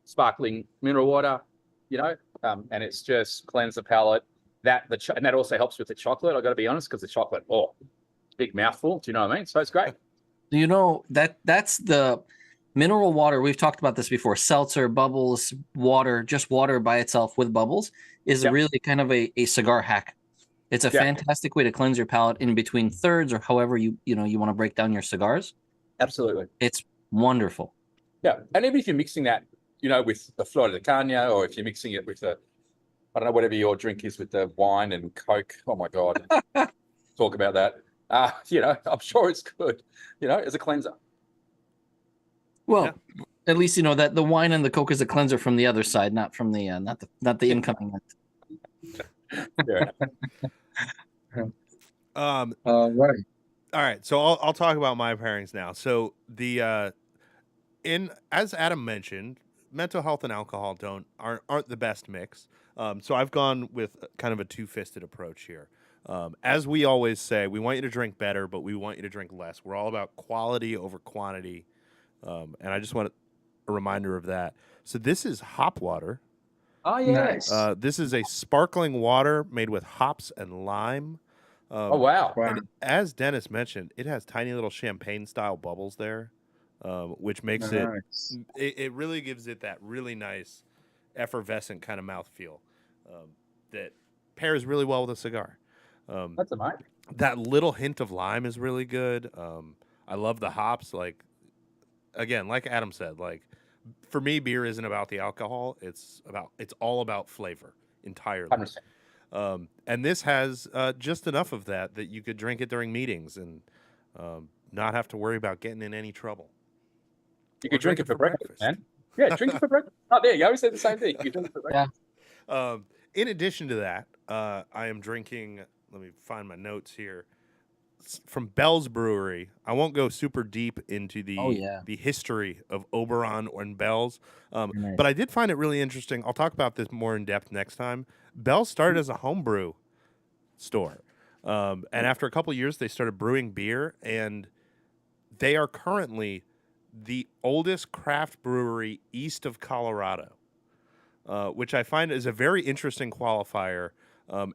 sparkling mineral water, and it's just cleanse the palate. And that also helps with the chocolate. I got to be honest, because the chocolate, big mouthful. Do you know what I mean? So it's great. That's the mineral water. We've talked about this before. Seltzer, bubbles, water, just water by itself with bubbles is really kind of a cigar hack. It's a fantastic way to cleanse your palate in between thirds or however you want to break down your cigars. Absolutely. It's wonderful. Yeah. And even if you're mixing that, with the Flor de Caña, or if you're mixing it with I don't know, whatever your drink is with the wine and Coke. Oh my God. Talk about that. I'm sure it's good, as a cleanser. Well, at least that the wine and the Coke is a cleanser from the other side, not from the not the incoming end. Right. All right, so I'll talk about my pairings now. So as Adam mentioned, mental health and alcohol aren't the best mix. So I've gone with kind of a two-fisted approach here. As we always say, we want you to drink better, but we want you to drink less. We're all about quality over quantity. And I just want a reminder of that. So this is hop water. Oh, yes. This is a sparkling water made with hops and lime. Oh, wow. And as Dennis mentioned, it has tiny little champagne-style bubbles there, which makes it really gives it that really nice, effervescent kind of mouthfeel that pairs really well with a cigar. That's amazing. That little hint of lime is really good. I love the hops. Like Adam said, for me, beer isn't about the alcohol. It's all about flavor entirely. 100%. And this has just enough of that you could drink it during meetings and not have to worry about getting in any trouble. You could drink it for breakfast, man. Yeah, drink it for breakfast. Oh, there you go. I always said the same thing. You drink it for breakfast. Yeah. In addition to that, I am drinking. Let me find my notes here. From Bell's Brewery. I won't go super deep into the history of Oberon and Bell's, but I did find it really interesting. I'll talk about this more in depth next time. Bell's started as a homebrew store, and after a couple years, they started brewing beer, and they are currently the oldest craft brewery east of Colorado, which I find is a very interesting qualifier.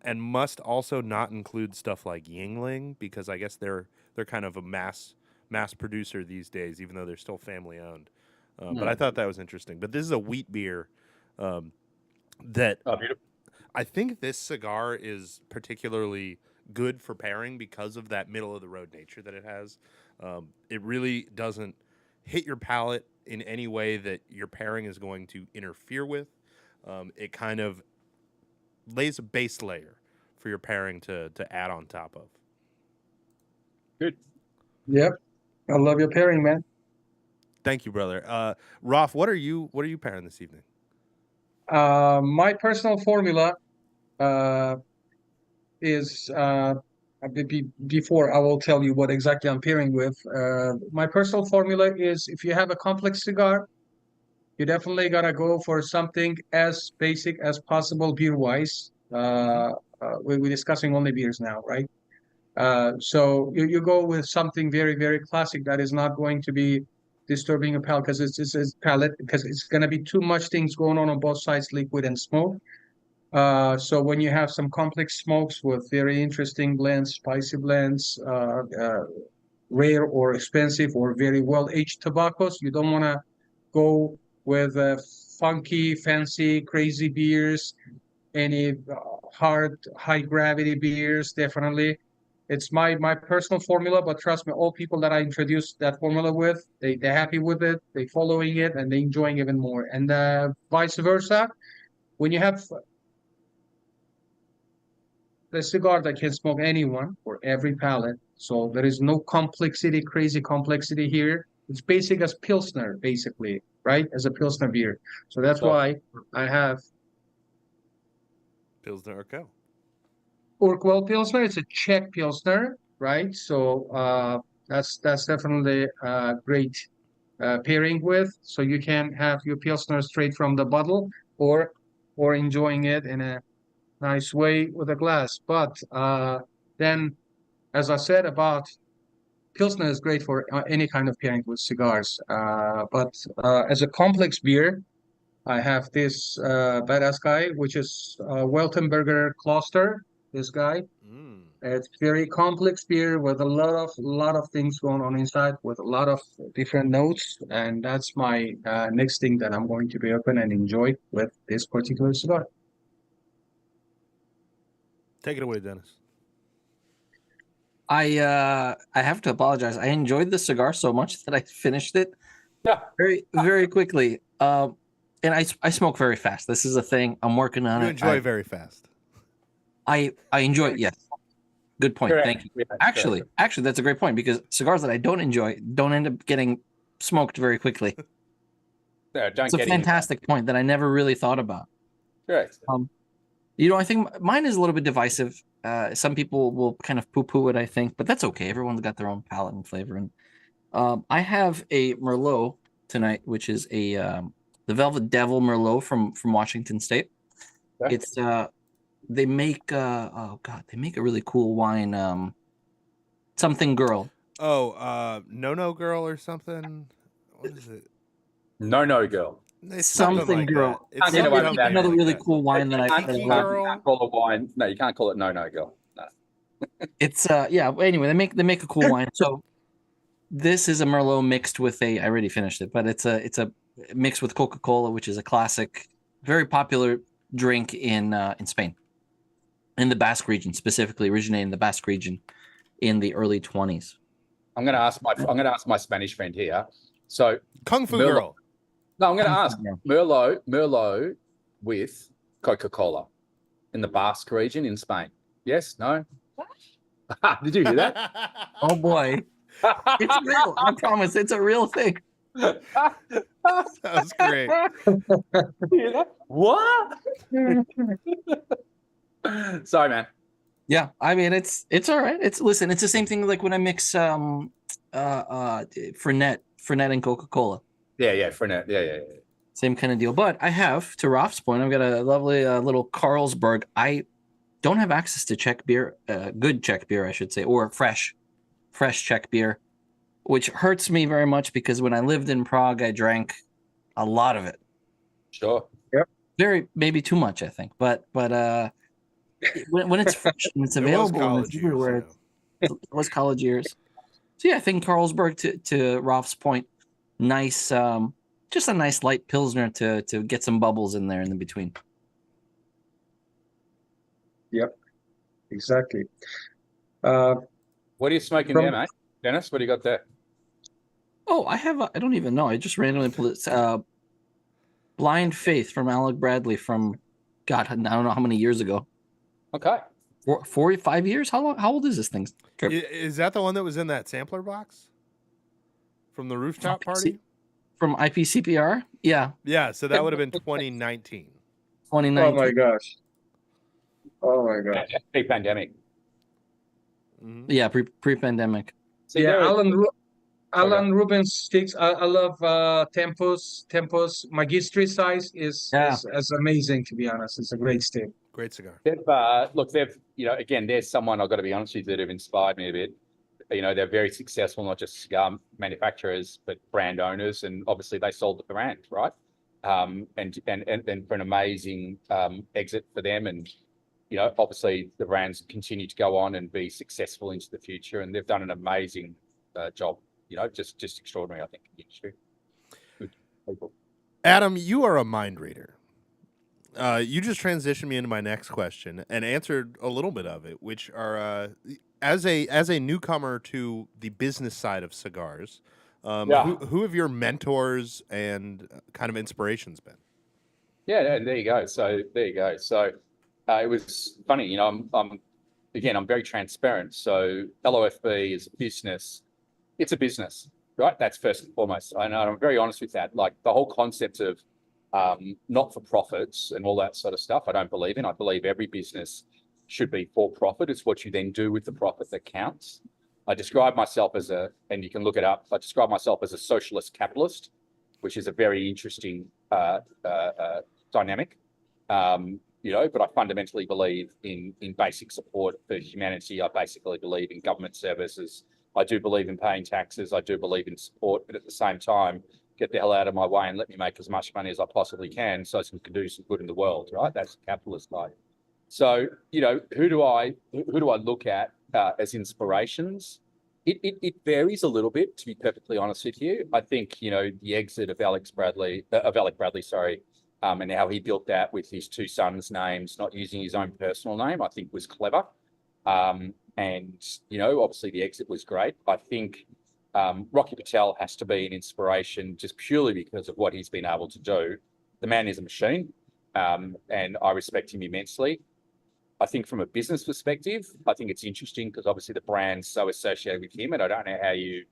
And must also not include stuff like Yingling, because I guess they're kind of a mass producer these days, even though they're still family owned. But I thought that was interesting. But this is a wheat beer that I think this cigar is particularly good for pairing because of that middle of the road nature that it has. It really doesn't hit your palate in any way that your pairing is going to interfere with. It kind of lays a base layer for your pairing to add on top of. Good. Yep. I love your pairing, man. Thank you, brother. Rauf, what are you pairing this evening? My personal formula is before I will tell you what exactly I'm pairing with. My personal formula is if you have a complex cigar, you definitely gotta go for something as basic as possible beer-wise. We're discussing only beers now, right? So you go with something very, very classic that is not going to be disturbing your palate because it's palate because it's gonna be too much things going on both sides, liquid and smoke. So when you have some complex smokes with very interesting blends, spicy blends, rare or expensive or very well-aged tobaccos, you don't want to go with funky, fancy, crazy beers, any hard, high-gravity beers, definitely. It's my personal formula, but trust me, all people that I introduce that formula with, they're happy with it, they following it, and they enjoying even more. And vice versa, when you have the cigar that can smoke anyone for every palate. So there is no complexity, crazy complexity here. It's basic as Pilsner, basically, right? As a Pilsner beer. So that's why I have Pilsner Urquell. Urquell Pilsner. It's a Czech Pilsner, right? So that's definitely a great pairing with. So you can have your Pilsner straight from the bottle or enjoying it in a nice way with a glass. But then, as I said about Pilsner is great for any kind of pairing with cigars. But as a complex beer, I have this badass guy, which is Weltenberger Cluster. This guy, it's very complex beer with a lot of things going on inside, with a lot of different notes, and that's my next thing that I'm going to be open and enjoy with this particular cigar. Take it away, Dennis. I have to apologize. I enjoyed the cigar so much that I finished it very, very quickly. And I smoke very fast. This is a thing. I'm working on it. You enjoy very fast. I enjoy it, yes. Good point. Correct. Thank you. Yeah, Actually, that's a great point because cigars that I don't enjoy don't end up getting smoked very quickly. No, don't It's a get fantastic point that I never really thought about. Correct. I think mine is a little bit divisive. Some people will kind of poo-poo it, I think, but that's okay. Everyone's got their own palate and flavor. And I have a Merlot tonight, which is the Velvet Devil Merlot from Washington State. Okay. It's they make they make a really cool wine. Something Girl. Oh, No Girl or something. What is it? No Girl. It's Something like Girl. that. It's You know what, something that's Another like really that. cool wine that I Tiki love. Girl? You can't call it wine. No, you can't call it No Girl. No. It's yeah. Anyway, they make a cool wine. So this is a Merlot mixed with I already finished it, but it's a mixed with Coca-Cola, which is a classic, very popular drink in Spain, in the Basque region, specifically originated in the Basque region in the early 20s. I'm going to ask my Spanish friend here. So Kung Fu Merlot. Girl. No, I'm going to Kung ask Fu Girl. Merlot with Coca-Cola in the Basque region in Spain. Yes? No? Did you hear that? Oh boy, it's real. I promise, it's a real thing. That was great. Hear that? What? Sorry, man. Yeah, I mean it's all right. It's the same thing like when I mix Fernet and Coca-Cola. Yeah, Frenet. Yeah. Same kind of deal. But I have, to Rauf's point, I've got a lovely little Carlsberg. I don't have access to Czech beer, good Czech beer, I should say, or fresh Czech beer, which hurts me very much because when I lived in Prague, I drank a lot of it. Sure. Maybe too much, I think. But when it's fresh and it's available and it's everywhere, it was college years. So yeah, I think Carlsberg, to Rauf's point, nice, just a nice light Pilsner to get some bubbles in there in the between. Yep, exactly. Uh, What are you smoking from there, mate? Dennis, what do you got there? Oh, I don't even know. I just randomly pulled it. Blind Faith from Alec Bradley from, God, I don't know how many years ago. Okay. 45 years? How old is this thing? Trip? Is that the one that was in that sampler box from the rooftop party? From IPCPR? Yeah, Yeah, so that would have been 2019. 2019. oh my gosh, oh my gosh. Pre-pandemic. Mhm. Yeah, pre-pandemic. See, Yeah, there are- Alan Rubin's sticks. I love Tempos Magistri size Yeah. is amazing, to be honest. It's a great stick. Great cigar. they've, again, there's someone I've got to be honest with you that have inspired me a bit. They're very successful, not just cigar manufacturers, but brand owners, and obviously they sold the brand, right? And for an amazing exit for them, and obviously the brands continue to go on and be successful into the future, and they've done an amazing job. Just extraordinary, I think, in the industry. Good people. Adam, you are a mind reader. You just transitioned me into my next question and answered a little bit of it, which are as a newcomer to the business side of cigars, who have your mentors and kind of inspirations been? Yeah, there you go. So it was funny, I'm very transparent. So LOFB is a business. It's a business, right? That's first and foremost. And I'm very honest with that. Like the whole concept of not-for-profits and all that sort of stuff, I don't believe in. I believe every business should be for profit. It's what you then do with the profit that counts. I describe myself and you can look it up, I describe myself as a socialist capitalist, which is a very interesting dynamic. But I fundamentally believe in basic support for humanity. I basically believe in government services. I do believe in paying taxes. I do believe in support, but at the same time, get the hell out of my way and let me make as much money as I possibly can so I can do some good in the world, right? That's the capitalist life. So, who do I look at as inspirations? It varies a little bit, to be perfectly honest with you. I think, the exit of Alec Bradley, and how he built that with his two sons' names, not using his own personal name, I think was clever. Obviously the exit was great. I think Rocky Patel has to be an inspiration just purely because of what he's been able to do. The man is a machine, and I respect him immensely. I think from a business perspective, I think it's interesting because obviously the brand's so associated with him, and I don't know how you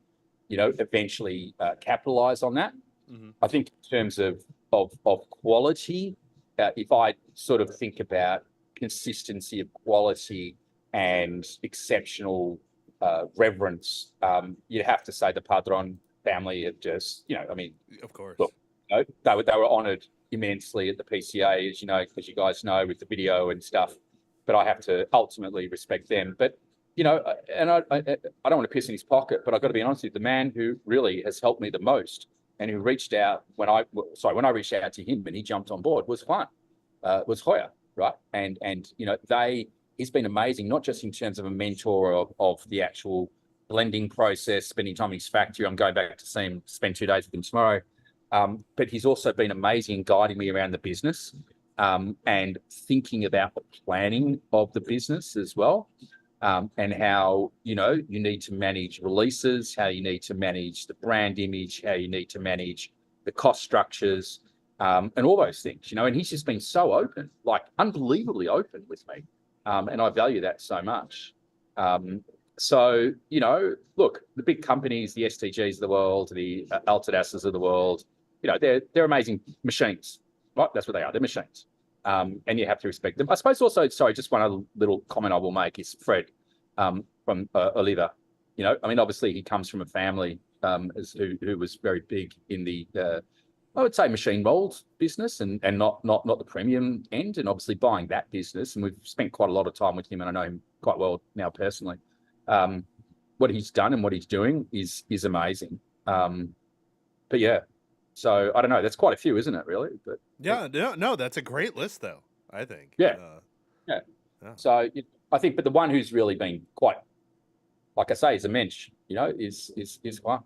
eventually capitalize on that. Mm-hmm. I think in terms of quality, if I sort of think about consistency of quality and exceptional reverence, you'd have to say the Padron family have just, Of course. Look, they were honoured immensely at the PCA, as you guys know, with the video and stuff. But I have to ultimately respect them. But and I don't want to piss in his pocket, but I've got to be honest with you, the man who really has helped me the most and who reached out when I reached out to him and he jumped on board was Hoya, right? And he's been amazing, not just in terms of a mentor of the actual blending process, spending time in his factory. I'm going back to see him, spend 2 days with him tomorrow. But he's also been amazing in guiding me around the business and thinking about the planning of the business as well. And how, you need to manage releases, how you need to manage the brand image, how you need to manage the cost structures, and all those things, and he's just been so open, like unbelievably open with me. And I value that so much. So, look, the big companies, the STGs of the world, the Altadas's of the world, they're amazing machines, right? That's what they are. They're machines. And you have to respect them. I suppose also, sorry, just one other little comment I will make is Fred from Oliva. Obviously he comes from a family who was very big in the, I would say, machine mold business and not the premium end, and obviously buying that business. And we've spent quite a lot of time with him, and I know him quite well now personally. What he's done and what he's doing is amazing. But yeah. So I don't know. That's quite a few, isn't it? Really? But yeah, no, that's a great list, though. I think. Yeah. So I think, but the one who's really been quite, like I say, is a mensch. Is one.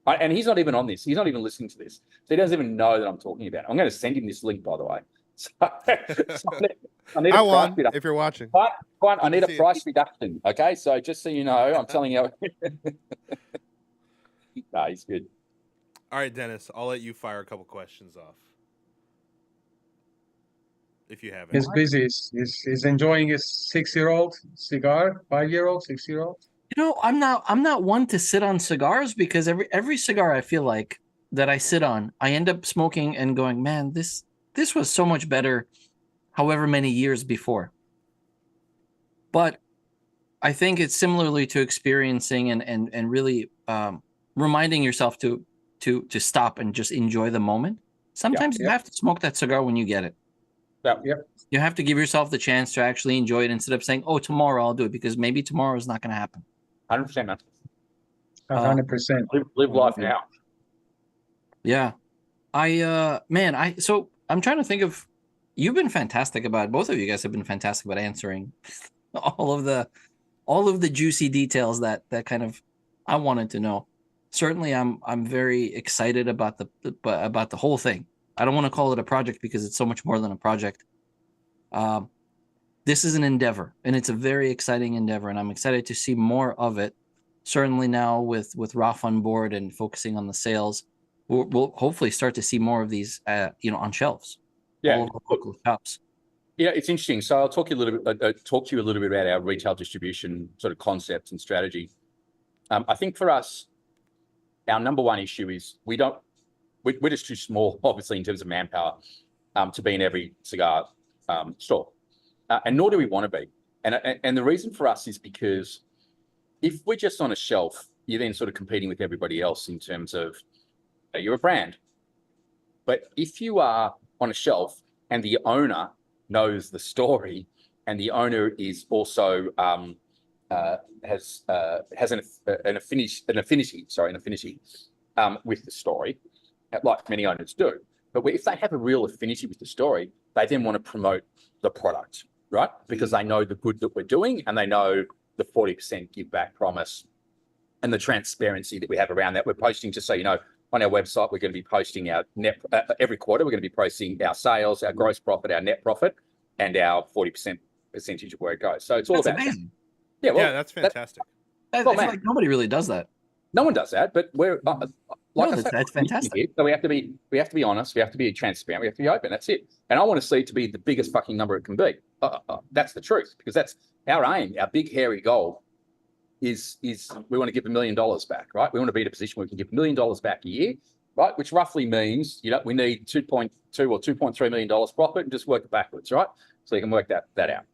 And he's not even on this. He's not even listening to this. So he doesn't even know that I'm talking about it. I'm going to send him this link, by the way. So, I need a price won, reduction. if you're watching. Fine, I need a See it. price reduction. Okay, so just so you know, I'm telling you. No, he's good. All right, Dennis, I'll let you fire a couple questions off. If you have He's any. busy. He's enjoying his 6-year-old cigar, 5-year-old, 6-year-old. You know, I'm not one to sit on cigars because every cigar I feel like that I sit on, I end up smoking and going, man, this was so much better however many years before. But I think it's similarly to experiencing and really reminding yourself to stop and just enjoy the moment. Sometimes you have to smoke that cigar when you get it. Yep. You have to give yourself the chance to actually enjoy it instead of saying, oh, tomorrow I'll do it, because maybe tomorrow is not going to happen. 100%, man. 100%. Live life now. Yeah. So I'm trying to think of, you've been fantastic about, both of you guys have been fantastic about answering all of the juicy details that kind of I wanted to know. Certainly I'm very excited about the whole thing. I don't want to call it a project because it's so much more than a project. This is an endeavor, and it's a very exciting endeavor, and I'm excited to see more of it. Certainly now with Rauf on board and focusing on the sales, we'll hopefully start to see more of these, on shelves. Yeah. All of the local shops. Yeah, it's interesting. So I'll talk to you a little bit about our retail distribution sort of concepts and strategy. I think for us, our number one issue is we're just too small, obviously, in terms of manpower, to be in every cigar store, and nor do we want to be. And the reason for us is because if we're just on a shelf, you're then sort of competing with everybody else in terms of you're a brand. But if you are on a shelf and the owner knows the story, and the owner is also has an affinity with the story, like many owners do. But if they have a real affinity with the story, they then want to promote the product, right? Because they know the good that we're doing, and they know the 40% give back promise and the transparency that we have around that. We're posting, just so you know, on our website, we're going to be posting our net every quarter. We're going to be posting our sales, our gross profit, our net profit, and our 40% percentage of where it goes. So it's all about amazing. That. Yeah, That's fantastic. I feel like nobody really does that. No one does that, but we're that's fantastic. So we have to be honest. We have to be transparent. We have to be open. That's it. And I want to see it to be the biggest fucking number it can be. That's the truth, because that's our aim. Our big hairy goal is we want to give $1 million back, right? We want to be in a position where we can give $1 million back a year, right? Which roughly means we need 2.2 or $2.3 million profit, and just work it backwards, right? So you can work that out.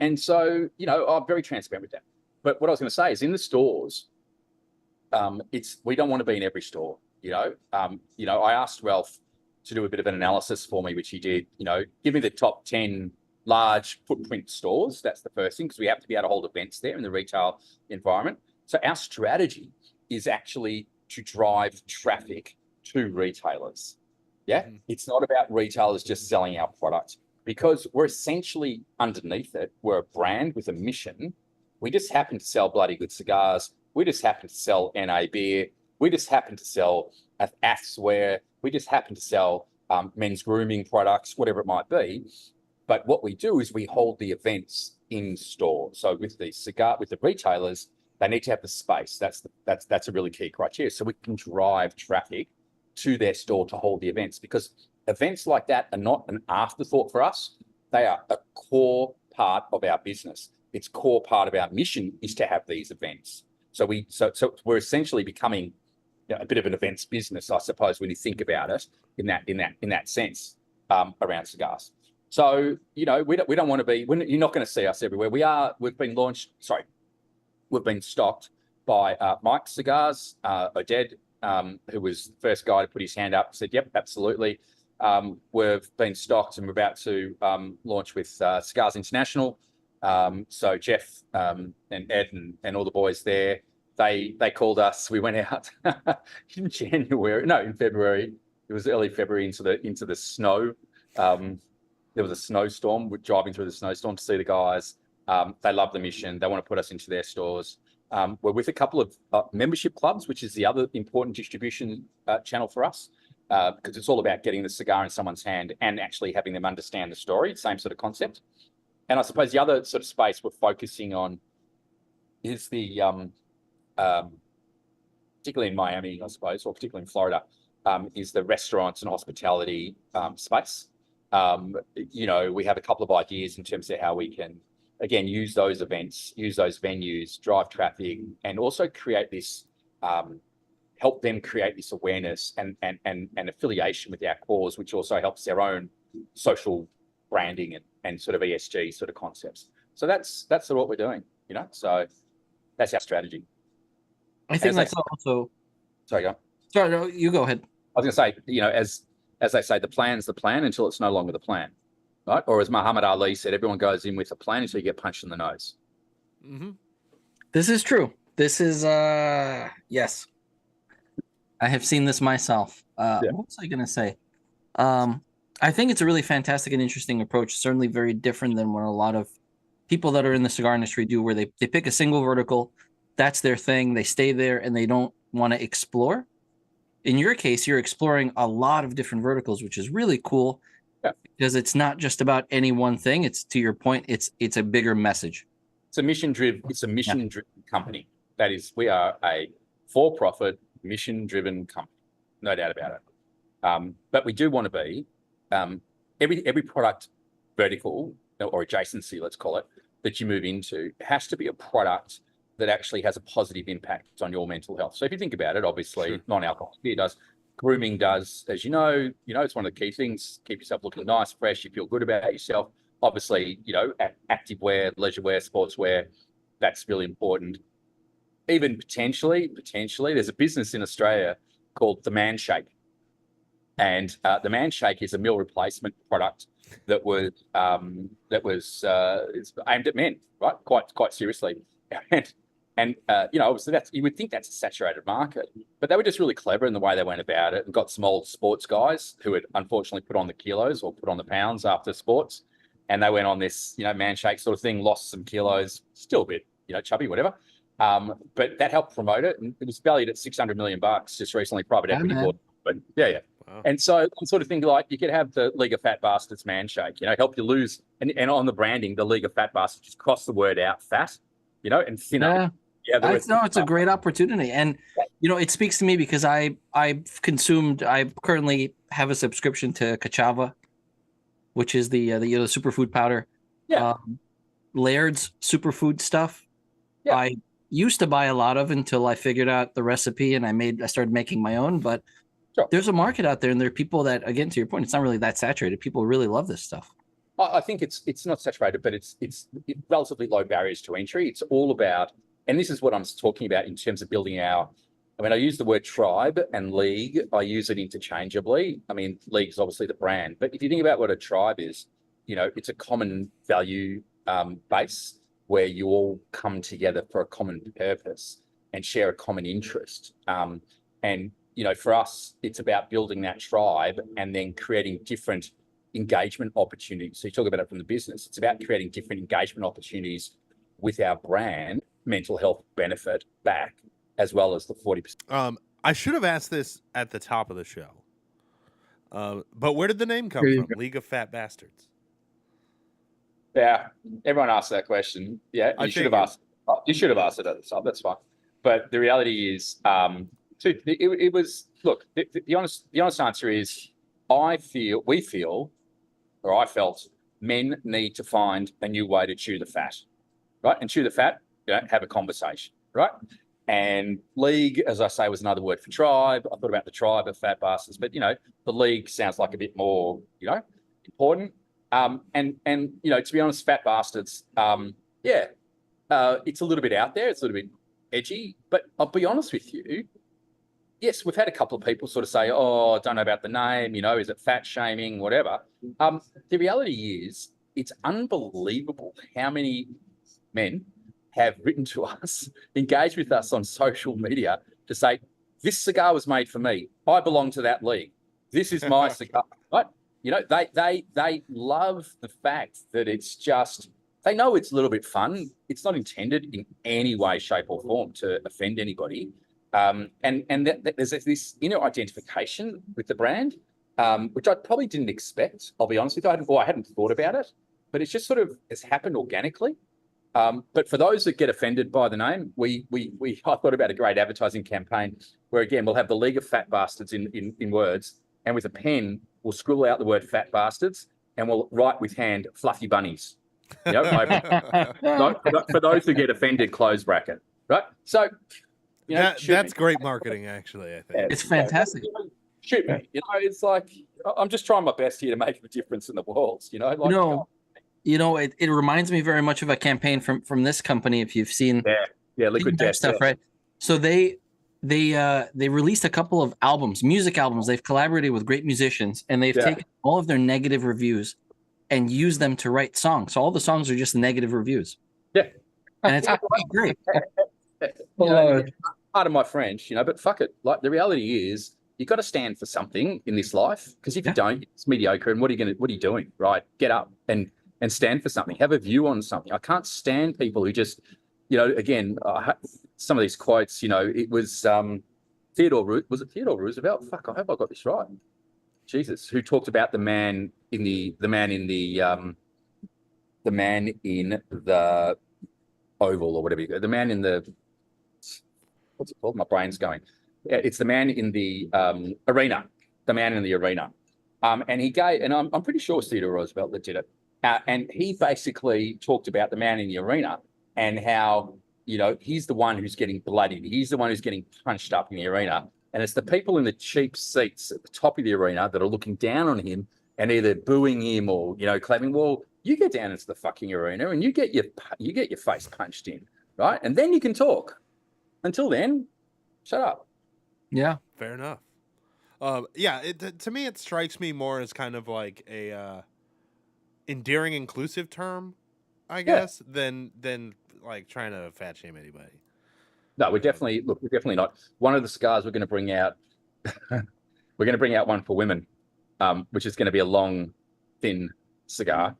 And so I'm very transparent with that. But what I was going to say is, in the stores, we don't want to be in every store. I asked Rauf to do a bit of an analysis for me, which he did. Give me the top 10 large footprint stores. That's the first thing, because we have to be able to hold events there in the retail environment. So our strategy is actually to drive traffic to retailers. Yeah, It's not about retailers just selling our product, because we're essentially underneath it. We're a brand with a mission. We just happen to sell bloody good cigars. We just happen to sell NA beer. We just happen to sell athswear. We just happen to sell men's grooming products, whatever it might be. But what we do is we hold the events in store. So with the retailers, they need to have the space. That's a really key criteria. So we can drive traffic to their store to hold the events, because events like that are not an afterthought for us. They are a core part of our business. It's core part of our mission is to have these events. So we're essentially becoming a bit of an events business, I suppose, when you think about it in that sense around cigars. So we don't want to be. You're not going to see us everywhere. We've been stocked by Mike Cigars, Oded, who was the first guy to put his hand up and said, "Yep, absolutely." We've been stocked, and we're about to launch with Cigars International. So Jeff and Ed and all the boys there, they called us. We went out in February. It was early February into the snow. There was a snowstorm. We're driving through the snowstorm to see the guys. They love the mission. They want to put us into their stores. We're with a couple of membership clubs, which is the other important distribution channel for us. because it's all about getting the cigar in someone's hand and actually having them understand the story. Same sort of concept. And I suppose the other sort of space we're focusing on is the, particularly in Miami, I suppose, or particularly in Florida, is the restaurants and hospitality space. We have a couple of ideas in terms of how we can, again, use those events, use those venues, drive traffic, and also create this, help them create this awareness and affiliation with our cause, which also helps their own social branding and sort of ESG sort of concepts. So that's sort of what we're doing, so that's our strategy. I think that's also. Sorry, go on. Sorry, no, you go ahead. I was going to say, as they say, the plan's the plan until it's no longer the plan, right? Or as Muhammad Ali said, everyone goes in with a plan until you get punched in the nose. Mm-hmm. This is true. This is, yes. I have seen this myself. What was I going to say? I think it's a really fantastic and interesting approach. Certainly very different than what a lot of people that are in the cigar industry do, where they pick a single vertical, that's their thing, they stay there, and they don't want to explore. In your case, you're exploring a lot of different verticals, which is really cool, because it's not just about any one thing. It's, to your point, it's a bigger message. It's a mission-driven company. That is, we are a for-profit, mission-driven company, no doubt about it. But we do want to be every product vertical or adjacency, let's call it, that you move into has to be a product that actually has a positive impact on your mental health. So if you think about it, obviously non-alcoholic beer does, grooming does, as you know, it's one of the key things. Keep yourself looking nice, fresh. You feel good about yourself. Obviously, active wear, leisure wear, sports wear, that's really important. Even potentially, there's a business in Australia called the Man Shake. And the Man Shake is a meal replacement product that was aimed at men, right? Quite seriously. And obviously you would think that's a saturated market, but they were just really clever in the way they went about it and got some old sports guys who had unfortunately put on the kilos or put on the pounds after sports. And they went on this, Man Shake sort of thing, lost some kilos, still a bit, chubby, whatever. But that helped promote it. And it was valued at $600 million just recently, private equity bought. But yeah. Wow. And so I'm sort of thinking like you could have the League of Fat Bastards Man Shake, help you lose. And on the branding, the League of Fat Bastards, just cross the word out fat, and thinner. Yeah, it's a great opportunity. And, it speaks to me because I currently have a subscription to Cachava, which is the superfood powder. Yeah. Laird's superfood stuff. Yeah. I used to buy a lot of until I figured out the recipe and I started making my own, but there's a market out there and there are people that, again, to your point, it's not really that saturated. People really love this stuff. I think it's not saturated, but it's relatively low barriers to entry. It's all about, and this is what I'm talking about in terms of building I use the word tribe and league. I use it interchangeably. League is obviously the brand, but if you think about what a tribe is, it's a common value base where you all come together for a common purpose and share a common interest. And for us, it's about building that tribe and then creating different engagement opportunities. So you talk about it from the business. It's about creating different engagement opportunities with our brand, mental health benefit back, as well as the 40%. I should have asked this at the top of the show. But where did the name come from? League of Fat Bastards. Yeah, everyone asks that question. Yeah, you should have asked it at the top. That's fine. But the reality is, it was. Look, the honest answer is, I felt men need to find a new way to chew the fat, right? And chew the fat, have a conversation, right? And league, as I say, was another word for tribe. I thought about the tribe of fat bastards, but the league sounds like a bit more, important. And to be honest, fat bastards, it's a little bit out there. It's a little bit edgy, but I'll be honest with you. Yes, we've had a couple of people sort of say, "Oh, I don't know about the name. Is it fat shaming, whatever?" The reality is, it's unbelievable how many men have written to us, engaged with us on social media to say, "This cigar was made for me. I belong to that league. This is my cigar." Right? They love the fact that it's just. They know it's a little bit fun. It's not intended in any way, shape, or form to offend anybody. There's this inner identification with the brand, which I probably didn't expect. I'll be honest with you, I hadn't thought about it, but it's just sort of has happened organically. But for those that get offended by the name, I thought about a great advertising campaign where, again, we'll have the League of Fat Bastards in words, and with a pen, we'll scribble out the word fat bastards, and we'll write with hand fluffy bunnies. You know, for those who get offended, close bracket, right? So, you know, that's great marketing, actually. I think it's fantastic. Shoot me. You know, it's like I'm just trying my best here to make a difference in the world. You know, like, it reminds me very much of a campaign from this company. If you've seen, Liquid Death stuff, right? So they released a couple of music albums. They've collaborated with great musicians, and they've taken all of their negative reviews and used them to write songs. So all the songs are just negative reviews. Yeah, and it's great. Pardon my French, but fuck it. Like, the reality is, you got to stand for something in this life, because if you don't, it's mediocre. And what are you doing? Right? Get up and stand for something. Have a view on something. I can't stand people who just, again, some of these quotes. It was Theodore Roosevelt? Fuck, I hope I got this right. Jesus, who talked about the man in the oval, or whatever the man in the, what's it called? My brain's going. Yeah, it's the man in the arena. The man in the arena. And he gave, and I'm pretty sure it was Theodore Roosevelt that did it. And he basically talked about the man in the arena and how, he's the one who's getting bloodied. He's the one who's getting punched up in the arena. And it's the people in the cheap seats at the top of the arena that are looking down on him and either booing him or, clapping. Well, you get down into the fucking arena and you get your face punched in, right? And then you can talk. Until then, shut up. Yeah. Fair enough. To me, it strikes me more as kind of like a endearing, inclusive term, I guess, than like trying to fat shame anybody. No, we're definitely not. One of the cigars we're going to bring out, one for women, which is going to be a long, thin cigar,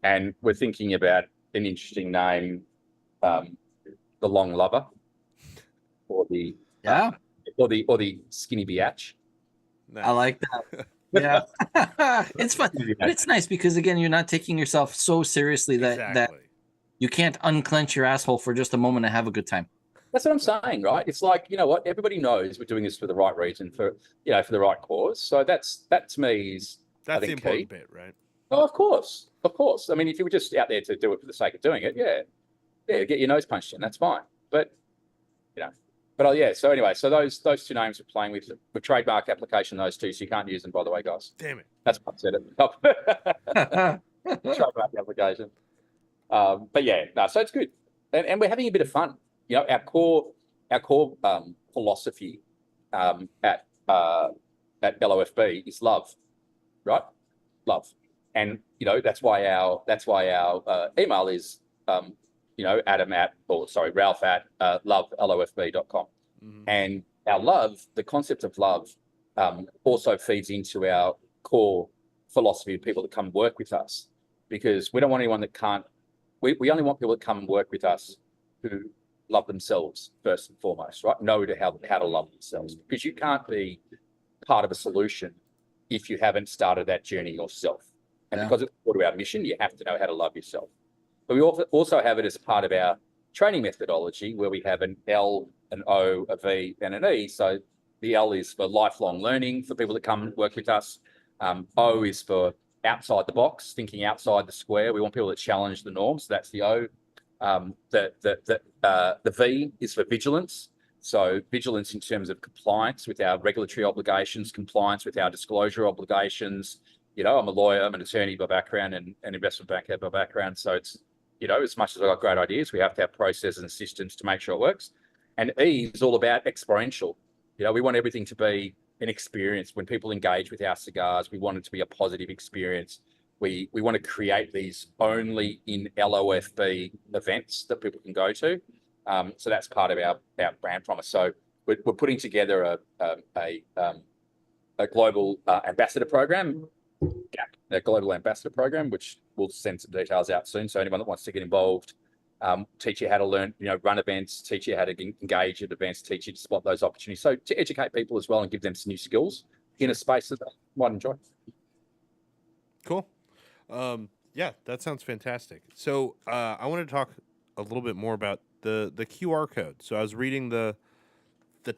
and we're thinking about an interesting name, the Long Lover, or the Skinny Biatch. Nice. I like that. Yeah, it's fun, but it's nice because, again, you're not taking yourself so seriously that you can't unclench your asshole for just a moment and have a good time. That's what I'm saying, right? It's like, what? Everybody knows we're doing this for the right reason, for the right cause. So that to me is, that's I think, the important key. bit, right? Oh, of course. I mean, if you were just out there to do it for the sake of doing it, get your nose punched in. That's fine. But so anyway, so those two names we're playing with trademark application, those two, so you can't use them, by the way, guys. Damn it. That's what I said at the top. Trademark application. So it's good, and we're having a bit of fun. Our core philosophy at LOFB is love, right? Love, and that's why our email is Rauf at lovelofb.com. Mm-hmm. And our love, the concept of love, also feeds into our core philosophy of people that come work with us, because we don't want anyone that can't. We only want people that come and work with us who love themselves first and foremost, right? Know how to love themselves, because you can't be part of a solution if you haven't started that journey yourself. And because it's part of our mission, you have to know how to love yourself. But we also have it as part of our training methodology, where we have an L, an O, a V, and an E. So the L is for lifelong learning for people that come and work with us. O is for outside the box, thinking outside the square. We want people that challenge the norm. So that's the O. The V is for vigilance. So vigilance in terms of compliance with our regulatory obligations, compliance with our disclosure obligations. I'm a lawyer, I'm an attorney by background, and an investment banker by background. So it's, as much as I've got great ideas, we have to have processes and systems to make sure it works. And E is all about experiential. We want everything to be an experience. When people engage with our cigars, we want it to be a positive experience. We want to create these only in LOFB events that people can go to. So that's part of our brand promise. So we're putting together a global ambassador program, which we'll send some details out soon. So anyone that wants to get involved teach you how to learn, run events, teach you how to engage at events, teach you to spot those opportunities. So to educate people as well and give them some new skills in a space that they might enjoy. Cool. Yeah, that sounds fantastic. So I want to talk a little bit more about the QR code. So I was reading the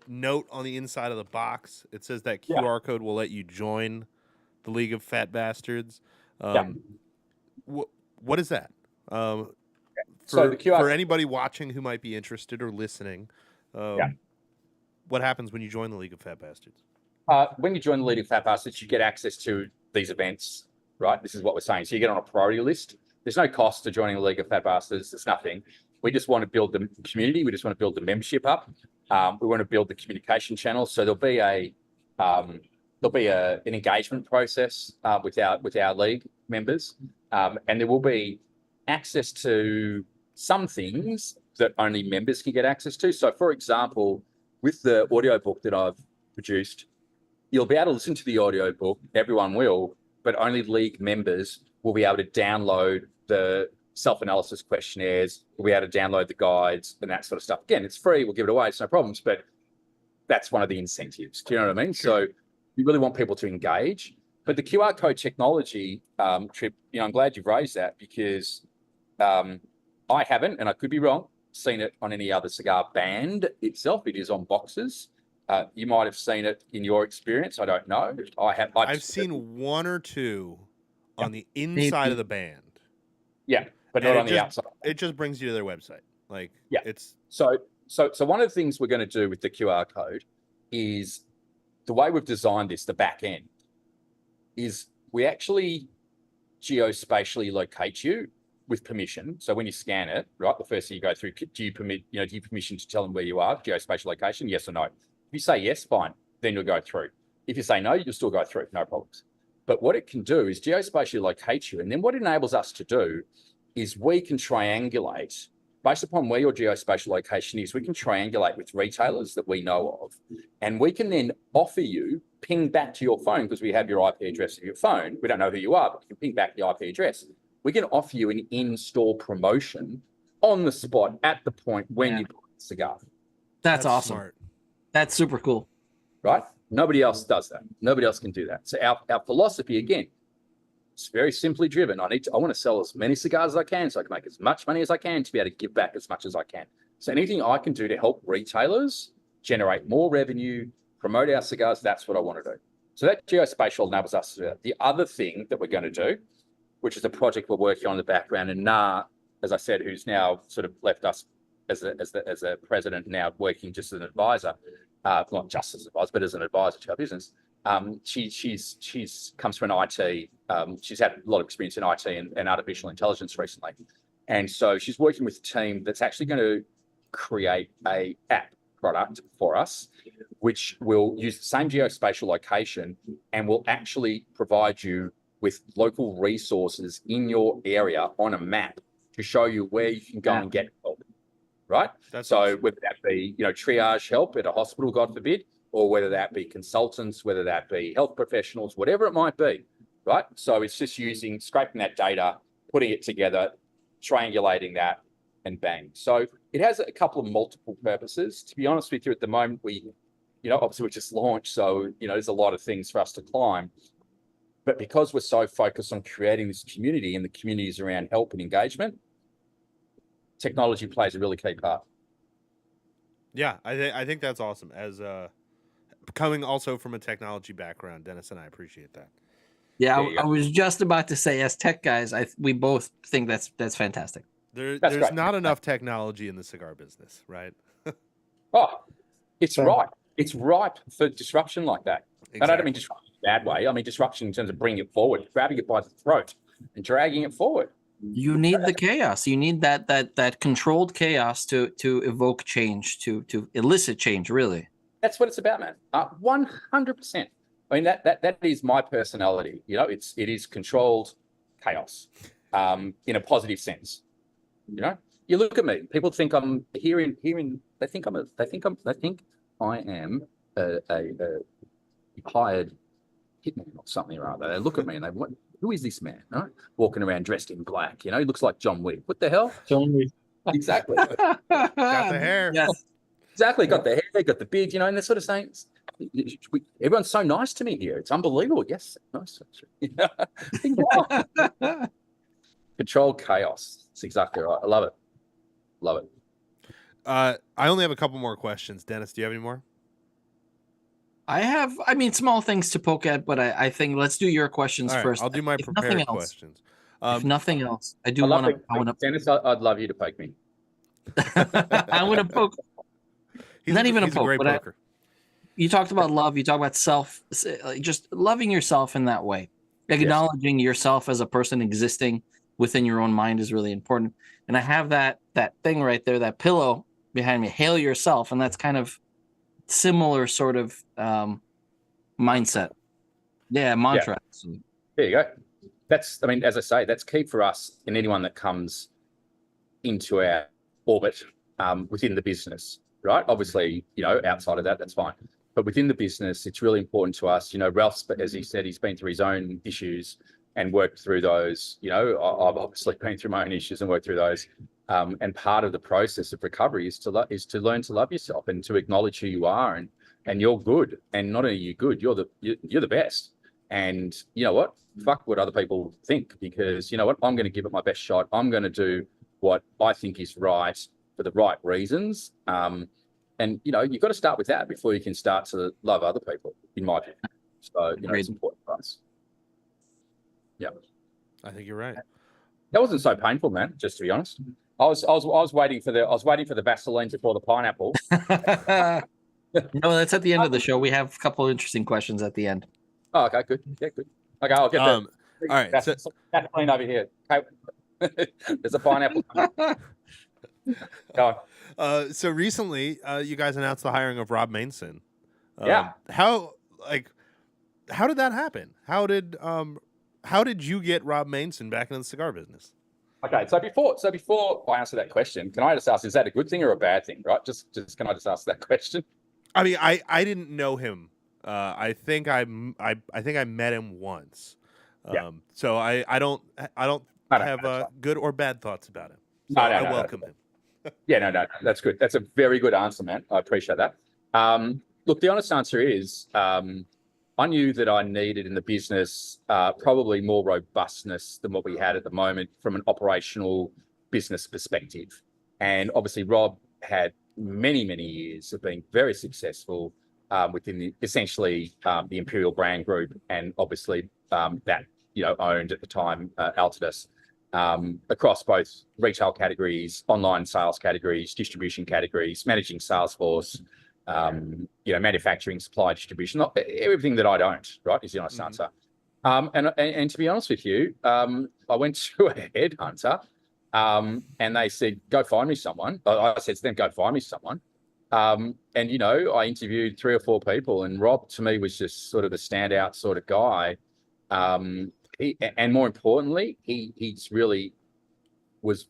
note on the inside of the box. It says that QR code will let you join the League of Fat Bastards. What is that? So the QR for anybody watching who might be interested or listening, what happens when you join the League of Fat Bastards? When you join the League of Fat Bastards, you get access to these events, right? This is what we're saying. So you get on a priority list. There's no cost to joining the League of Fat Bastards. There's nothing. We just want to build the community. We just want to build the membership up. We want to build the communication channels. So there'll be an engagement process with our league members, and there will be access to some things that only members can get access to. So, for example, with the audiobook that I've produced, you'll be able to listen to the audiobook. Everyone will, but only league members will be able to download the self-analysis questionnaires. We'll be able to download the guides and that sort of stuff. Again, it's free. We'll give it away. It's no problems, but that's one of the incentives. Do you know what I mean? Sure. So you really want people to engage. But the QR code technology, Trip, I'm glad you've raised that, because I haven't, and I could be wrong, seen it on any other cigar band itself. It is on boxes. You might have seen it in your experience. I don't know. I've seen one or two on the inside of the band. Yeah, but not on the outside. It just brings you to their website. It's so one of the things we're going to do with the QR code is the way we've designed this, the back end, is we actually geospatially locate you with permission. So when you scan it, right, the first thing you go through, do you permission to tell them where you are, geospatial location, yes or no? If you say yes, fine, then you'll go through. If you say no, you'll still go through, no problems. But what it can do is geospatially locate you. And then what it enables us to do is we can triangulate, based upon where your geospatial location is, we can triangulate with retailers that we know of. And we can then offer you, ping back to your phone, because we have your IP address of your phone. We don't know who you are, but you can ping back the IP address. We can offer you an in-store promotion on the spot at the point when you buy the cigar. That's awesome. Smart. That's super cool. Right? Nobody else does that. Nobody else can do that. So our philosophy, again, it's very simply driven. I want to sell as many cigars as I can, so I can make as much money as I can to be able to give back as much as I can. So anything I can do to help retailers generate more revenue, promote our cigars, that's what I want to do. So that geospatial enables us to do that. The other thing that we're going to do, which is a project we're working on in the background, and Na, as I said, who's now sort of left us as a president, now working just as an advisor, not just as an advisor, but as an advisor to our business. She's comes from an IT. She's had a lot of experience in IT and artificial intelligence recently, and so she's working with a team that's actually going to create a app product for us, which will use the same geospatial location and will actually provide you with local resources in your area on a map to show you where you can go and get help. Right? That's so awesome. whether that be, triage help at a hospital, God forbid, or whether that be consultants, whether that be health professionals, whatever it might be, right? So it's just scraping that data, putting it together, triangulating that, and bang. So it has a couple of multiple purposes. To be honest with you, at the moment, obviously we just launched, so, there's a lot of things for us to climb. But because we're so focused on creating this community, and the community is around help and engagement, technology plays a really key part. Yeah, I think that's awesome. As coming also from a technology background, Dennis and I appreciate that. Yeah, I was just about to say, as tech guys, we both think that's fantastic. There's great. not enough technology in the cigar business, right? It's ripe. It's ripe for disruption like that. Exactly. And I don't mean disruption in a bad way. I mean disruption in terms of bringing it forward, grabbing it by the throat and dragging it forward. You need the chaos. You need that controlled chaos to evoke change, to elicit change, really. That's what it's about, man. 100%. I mean, that is my personality. It is controlled chaos, in a positive sense. You look at me. People think I'm hearing. They think I am a hired hitman or something or other. They look at me and they went, who is this man? Right? Walking around dressed in black. He looks like John Wick. What the hell? John Wick. Exactly. Got the hair. Yes. Exactly. Got the hair, got the beard, and they're sort of saying, everyone's so nice to me here. It's unbelievable. Yes. Nice. Controlled chaos. That's exactly right. I love it. Love it. I only have a couple more questions. Dennis, do you have any more? I mean, small things to poke at, but I think let's do your questions All right, first. I'll do my If nothing prepared else, questions. if nothing else, I do I love want to. Dennis, I'd love you to poke me. I want to poke. He's Not even a he's poke, great but poker. You talked about love. You talk about self, just loving yourself in that way. Acknowledging yourself as a person existing within your own mind is really important. And I have that thing right there, that pillow behind me. Hail yourself, and that's kind of similar sort of mindset. Yeah, mantra. There you go. That's, I mean, as I say, that's key for us and anyone that comes into our orbit within the business, right? Obviously, outside of that, that's fine. But within the business, it's really important to us. Ralph's, as he said, he's been through his own issues and worked through those. I've obviously been through my own issues and worked through those. And part of the process of recovery is to learn to love yourself and to acknowledge who you are and you're good. And not only are you good, you're the best. And you know what? Fuck what other people think, because you know what? I'm going to give it my best shot. I'm going to do what I think is right for the right reasons. And you've got to start with that before you can start to love other people, in my opinion. So it's important for us. Yeah, I think you're right. That wasn't so painful, man. Just to be honest, I was waiting for the Vaseline before the pineapple. No, that's at the end of the show. We have a couple of interesting questions at the end. Oh, okay, good. Yeah, good. Okay, I'll get that. All right, Vaseline over here. Okay. There's a pineapple. Go on. So recently, you guys announced the hiring of Rob Mainson. Yeah. How did that happen? How did you get Rob Mainson back in the cigar business? Okay, so before I answer that question, can I just ask, is that a good thing or a bad thing? Right? Just can I just ask that question? I mean, I didn't know him. I think I met him once. So I don't have good or bad thoughts about him. So I welcome him. Yeah, no, that's good. That's a very good answer, man. I appreciate that. Look, the honest answer is, I knew that I needed in the business probably more robustness than what we had at the moment from an operational business perspective. And obviously, Rob had many, many years of being very successful within essentially the Imperial Brand Group, and obviously that owned at the time Altadis, across both retail categories, online sales categories, distribution categories, managing Salesforce, manufacturing, supply, distribution, everything that I don't, right, is the honest answer. And to be honest with you, I went to a headhunter and they said, go find me someone. I said to them, go find me someone. And, I interviewed 3 or 4 people, and Rob to me was just sort of the standout sort of guy. And more importantly, he's really was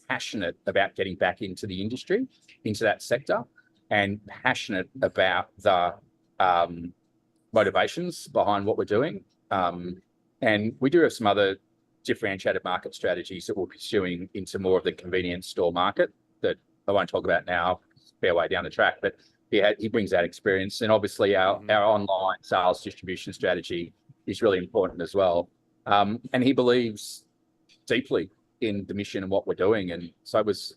passionate about getting back into the industry, into that sector, and passionate about the motivations behind what we're doing. And we do have some other differentiated market strategies that we're pursuing into more of the convenience store market that I won't talk about now, fair way down the track, but he brings that experience. And obviously our online sales distribution strategy is really important as well. And he believes deeply in the mission and what we're doing. And so it was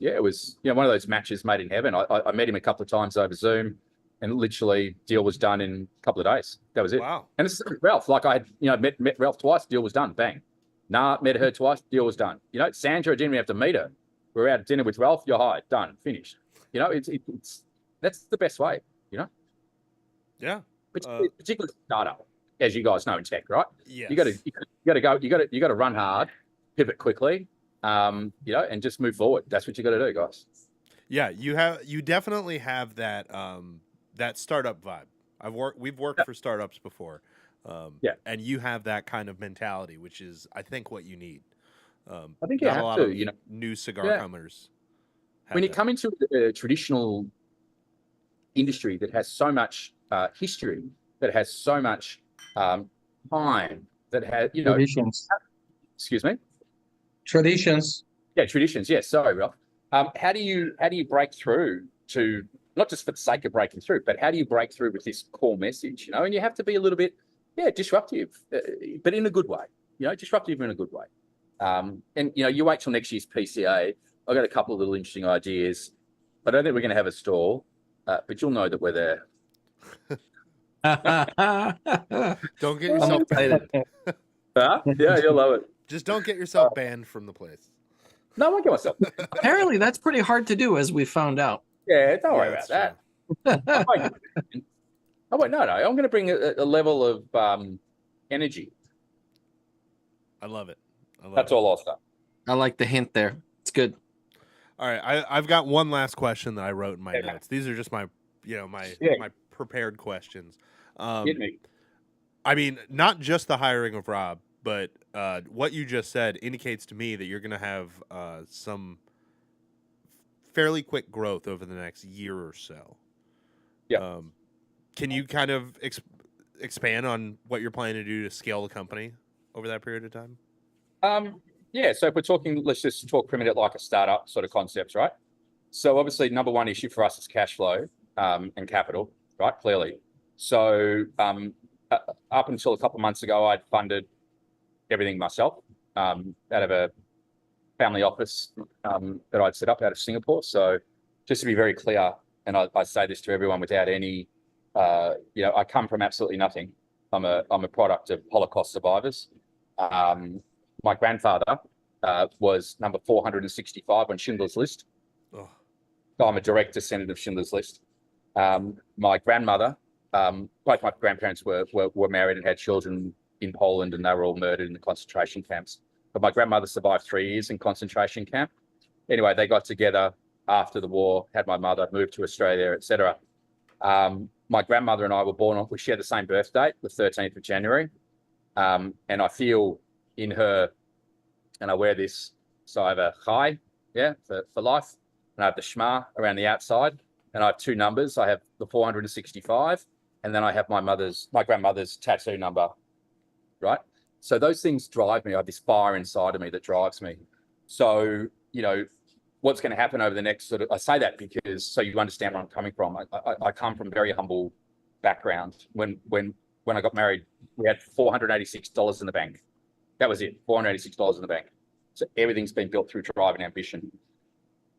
one of those matches made in heaven. I met him a couple of times over Zoom, and literally deal was done in a couple of days. That was it. Wow. And it's Ralph, like I had, met Ralph twice, deal was done. Bang. Met her twice, deal was done. Sandra, I didn't even have to meet her. We're out at dinner with Ralph, you're hired, done, finished. It's that's the best way, Yeah. Particularly startup, as you guys know in tech, right? Yes. You got to run hard, pivot quickly, and just move forward. That's what you got to do, guys. Yeah, you definitely have that that startup vibe. We've worked for startups before. And you have that kind of mentality, which is, I think, what you need. I think you have to, new cigar comers. When you come into a traditional industry that has so much history, that has so much time, that has, traditions. Excuse me? Traditions. Yeah, traditions. Yes, sorry, Ralph. How do you break through to, not just for the sake of breaking through, but how do you break through with this core message? You know, and you have to be a little bit, disruptive, but in a good way. You know, disruptive in a good way. And you know, you wait till next year's PCA. I've got a couple of little interesting ideas. I don't think we're going to have a stall, but you'll know that we're there. Don't get yourself banned. Yeah, you'll love it. Just don't get yourself banned from the place. No, I won't get myself. Apparently, that's pretty hard to do, as we found out. Yeah, don't worry that's about that. No, I'm going to bring a level of energy. I love it. That's all I'll say. I like the hint there. It's good. All right, I've got one last question that I wrote in my notes. These are just my prepared questions. Hit me. I mean, not just the hiring of Rob, but what you just said indicates to me that you're going to have some fairly quick growth over the next year or so. Yeah. Can you kind of expand on what you're planning to do to scale the company over that period of time? Yeah. So if we're talking, let's just talk for a minute like a startup sort of concepts, right? So obviously, number one issue for us is cash flow and capital, right? Clearly. So up until a couple of months ago, I'd funded everything myself out of a family office that I'd set up out of Singapore. So just to be very clear, and I say this to everyone without any, I come from absolutely nothing. I'm a product of Holocaust survivors. My grandfather was number 465 on Schindler's List. Oh. So I'm a direct descendant of Schindler's List. My grandmother, both my grandparents were married and had children in Poland, and they were all murdered in the concentration camps. But my grandmother survived 3 years in concentration camp. Anyway, they got together after the war, had my mother, moved to Australia, etc. My grandmother and I were born we share the same birth date, the 13th of January. And I feel in her, and I wear this, so I have a chai, for life, and I have the shma around the outside, and I have 2 numbers. I have the 465, and then I have my grandmother's tattoo number, right? So those things drive me. I have this fire inside of me that drives me. So, what's going to happen over the next I say that because so you understand where I'm coming from. I come from a very humble background. When I got married, we had $486 in the bank. That was it, $486 in the bank. So everything's been built through drive and ambition.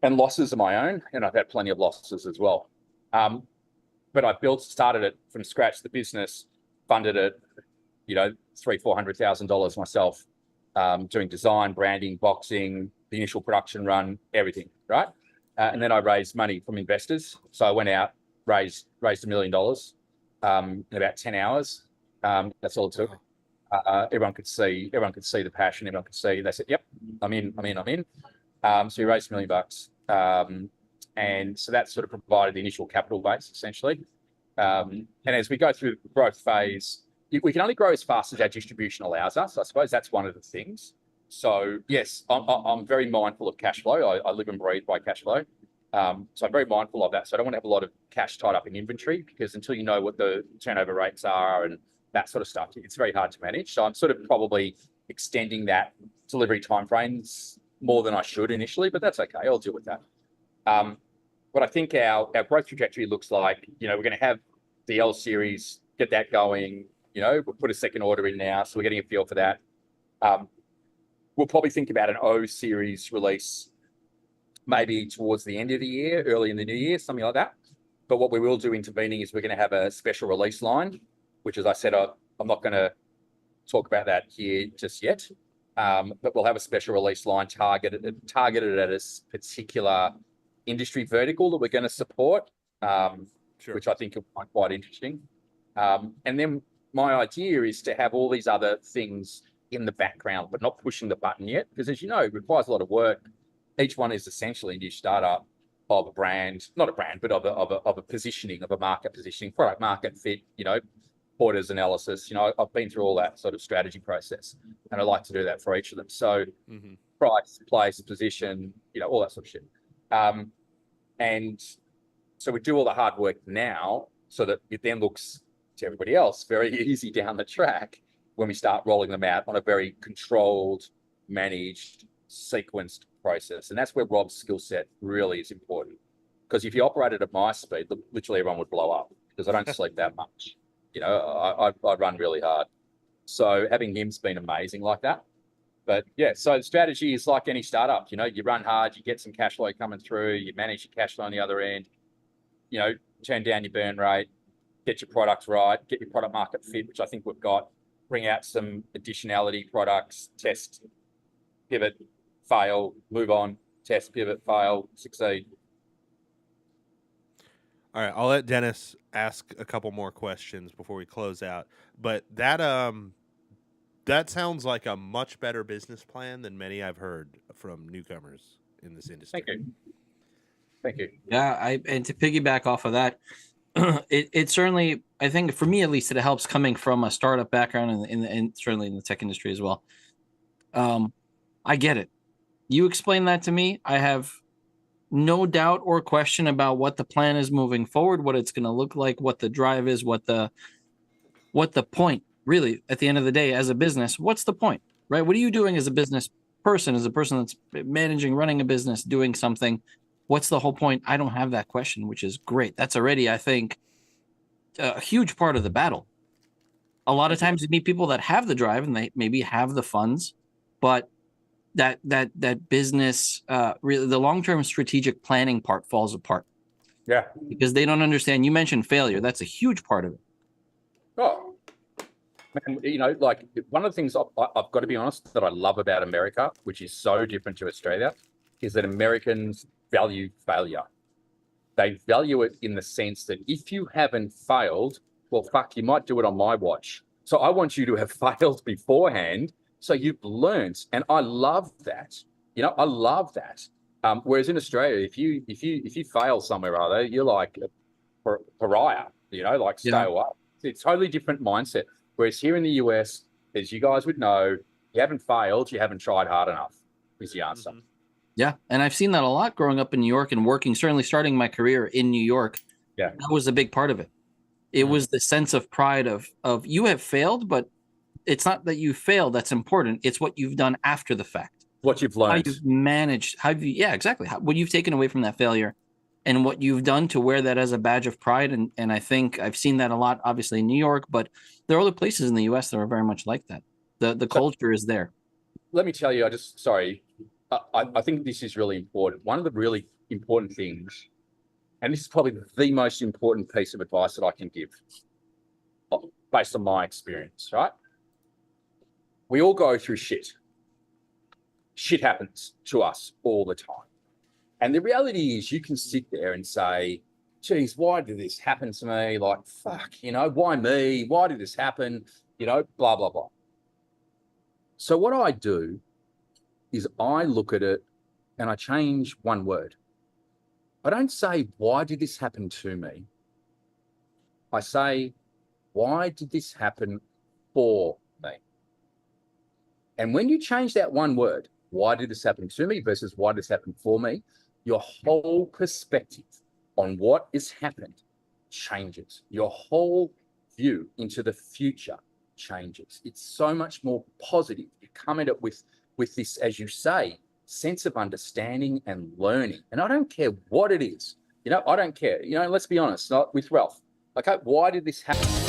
And losses of my own, and I've had plenty of losses as well. But I started it from scratch, the business, funded it, $300,000-$400,000 myself, doing design, branding, boxing, the initial production run, everything, right? And then I raised money from investors. So I went out, raised $1 million in about 10 hours. That's all it took. Everyone could see the passion. Everyone could see. They said, "Yep, I'm in." So we raised $1 million, and so that sort of provided the initial capital base, essentially. And as we go through the growth phase, we can only grow as fast as our distribution allows us. I suppose that's one of the things. So yes, I'm very mindful of cash flow. I live and breathe by cash flow. So I'm very mindful of that. So I don't want to have a lot of cash tied up in inventory, because until you know what the turnover rates are and that sort of stuff, it's very hard to manage. So I'm sort of probably extending that delivery timeframes more than I should initially, but that's okay. I'll deal with that. But I think our growth trajectory looks like, we're going to have the L series, get that going. We'll put a second order in now, so we're getting a feel for that. We'll probably think about an O series release maybe towards the end of the year, early in the new year, something like that. But what we will do intervening is we're going to have a special release line, which, as I said, I'm not going to talk about that here just yet. But we'll have a special release line targeted at a particular industry vertical that we're going to support, Sure. which I think will find quite interesting. And then my idea is to have all these other things in the background, but not pushing the button yet, because as you know, it requires a lot of work. Each one is essentially a new startup of a brand, not a brand, but of a positioning, of a market positioning, product market fit, Porter's analysis. I've been through all that sort of strategy process, and I like to do that for each of them. So price, place, position, all that sort of shit. And so we do all the hard work now so that it then looks to everybody else very easy down the track when we start rolling them out on a very controlled, managed, sequenced process. And that's where Rob's skill set really is important. Because if you operated at my speed, literally everyone would blow up because I don't sleep that much. You know, I run really hard. So having him's been amazing like that. But yeah, so the strategy is like any startup, you know, you run hard, you get some cash flow coming through, you manage your cash flow on the other end, you know, turn down your burn rate, get your product right, get your product market fit, which I think we've got, bring out some additionality products, test, pivot, fail, move on, test, pivot, fail, succeed. All right, I'll let Dennis ask a couple more questions before we close out. But that sounds like a much better business plan than many I've heard from newcomers in this industry. Thank you. Thank you. Yeah, and to piggyback off of that, it certainly, I think for me at least, it helps coming from a startup background and certainly in the tech industry as well. I get it. You explain that to me, I have no doubt or question about what the plan is moving forward, what it's going to look like, what the drive is, what the point really at the end of the day as a business. What's the point, right? What are you doing as a business person, as a person that's managing, running a business, doing something? What's the whole point? I don't have that question, which is great. That's already, I think, a huge part of the battle. A lot of times you meet people that have the drive and they maybe have the funds, but that business, really the long-term strategic planning part falls apart. Yeah. Because they don't understand. You mentioned failure. That's a huge part of it. Oh, man, you know, like one of the things I've got to be honest that I love about America, which is so different to Australia, is that Americans value failure. They value it in the sense that if you haven't failed, well, fuck, you might do it on my watch. So I want you to have failed beforehand, so you've learned, and I love that. You know, I love that. Whereas in Australia, if you fail somewhere or other, you're like a pariah. You know, like stay away. It's a totally different mindset. Whereas here in the US, as you guys would know, you haven't failed, you haven't tried hard enough. Is the answer. Mm-hmm. Yeah, and I've seen that a lot growing up in New York and working, certainly starting my career in New York. Yeah, that was a big part of it. It was the sense of pride of you have failed, but it's not that you failed that's important. It's what you've done after the fact. What you've learned. How you've managed, yeah, exactly. What you've taken away from that failure and what you've done to wear that as a badge of pride. And I think I've seen that a lot, obviously in New York, but there are other places in the US that are very much like that. The culture is there. Let me tell you, I think this is really important. One of the really important things, and this is probably the most important piece of advice that I can give based on my experience, right? We all go through shit. Shit happens to us all the time. And the reality is you can sit there and say, geez, why did this happen to me? Like, fuck, you know, why me? Why did this happen? You know, blah, blah, blah. So what I do is I look at it and I change one word. I don't say, why did this happen to me? I say, why did this happen for me? And when you change that one word, why did this happen to me versus why did this happen for me, your whole perspective on what has happened changes. Your whole view into the future changes. It's so much more positive. You come at it with this, as you say, sense of understanding and learning. And I don't care what it is. You know, I don't care. You know, let's be honest, not with Rauf. Okay, why did this happen?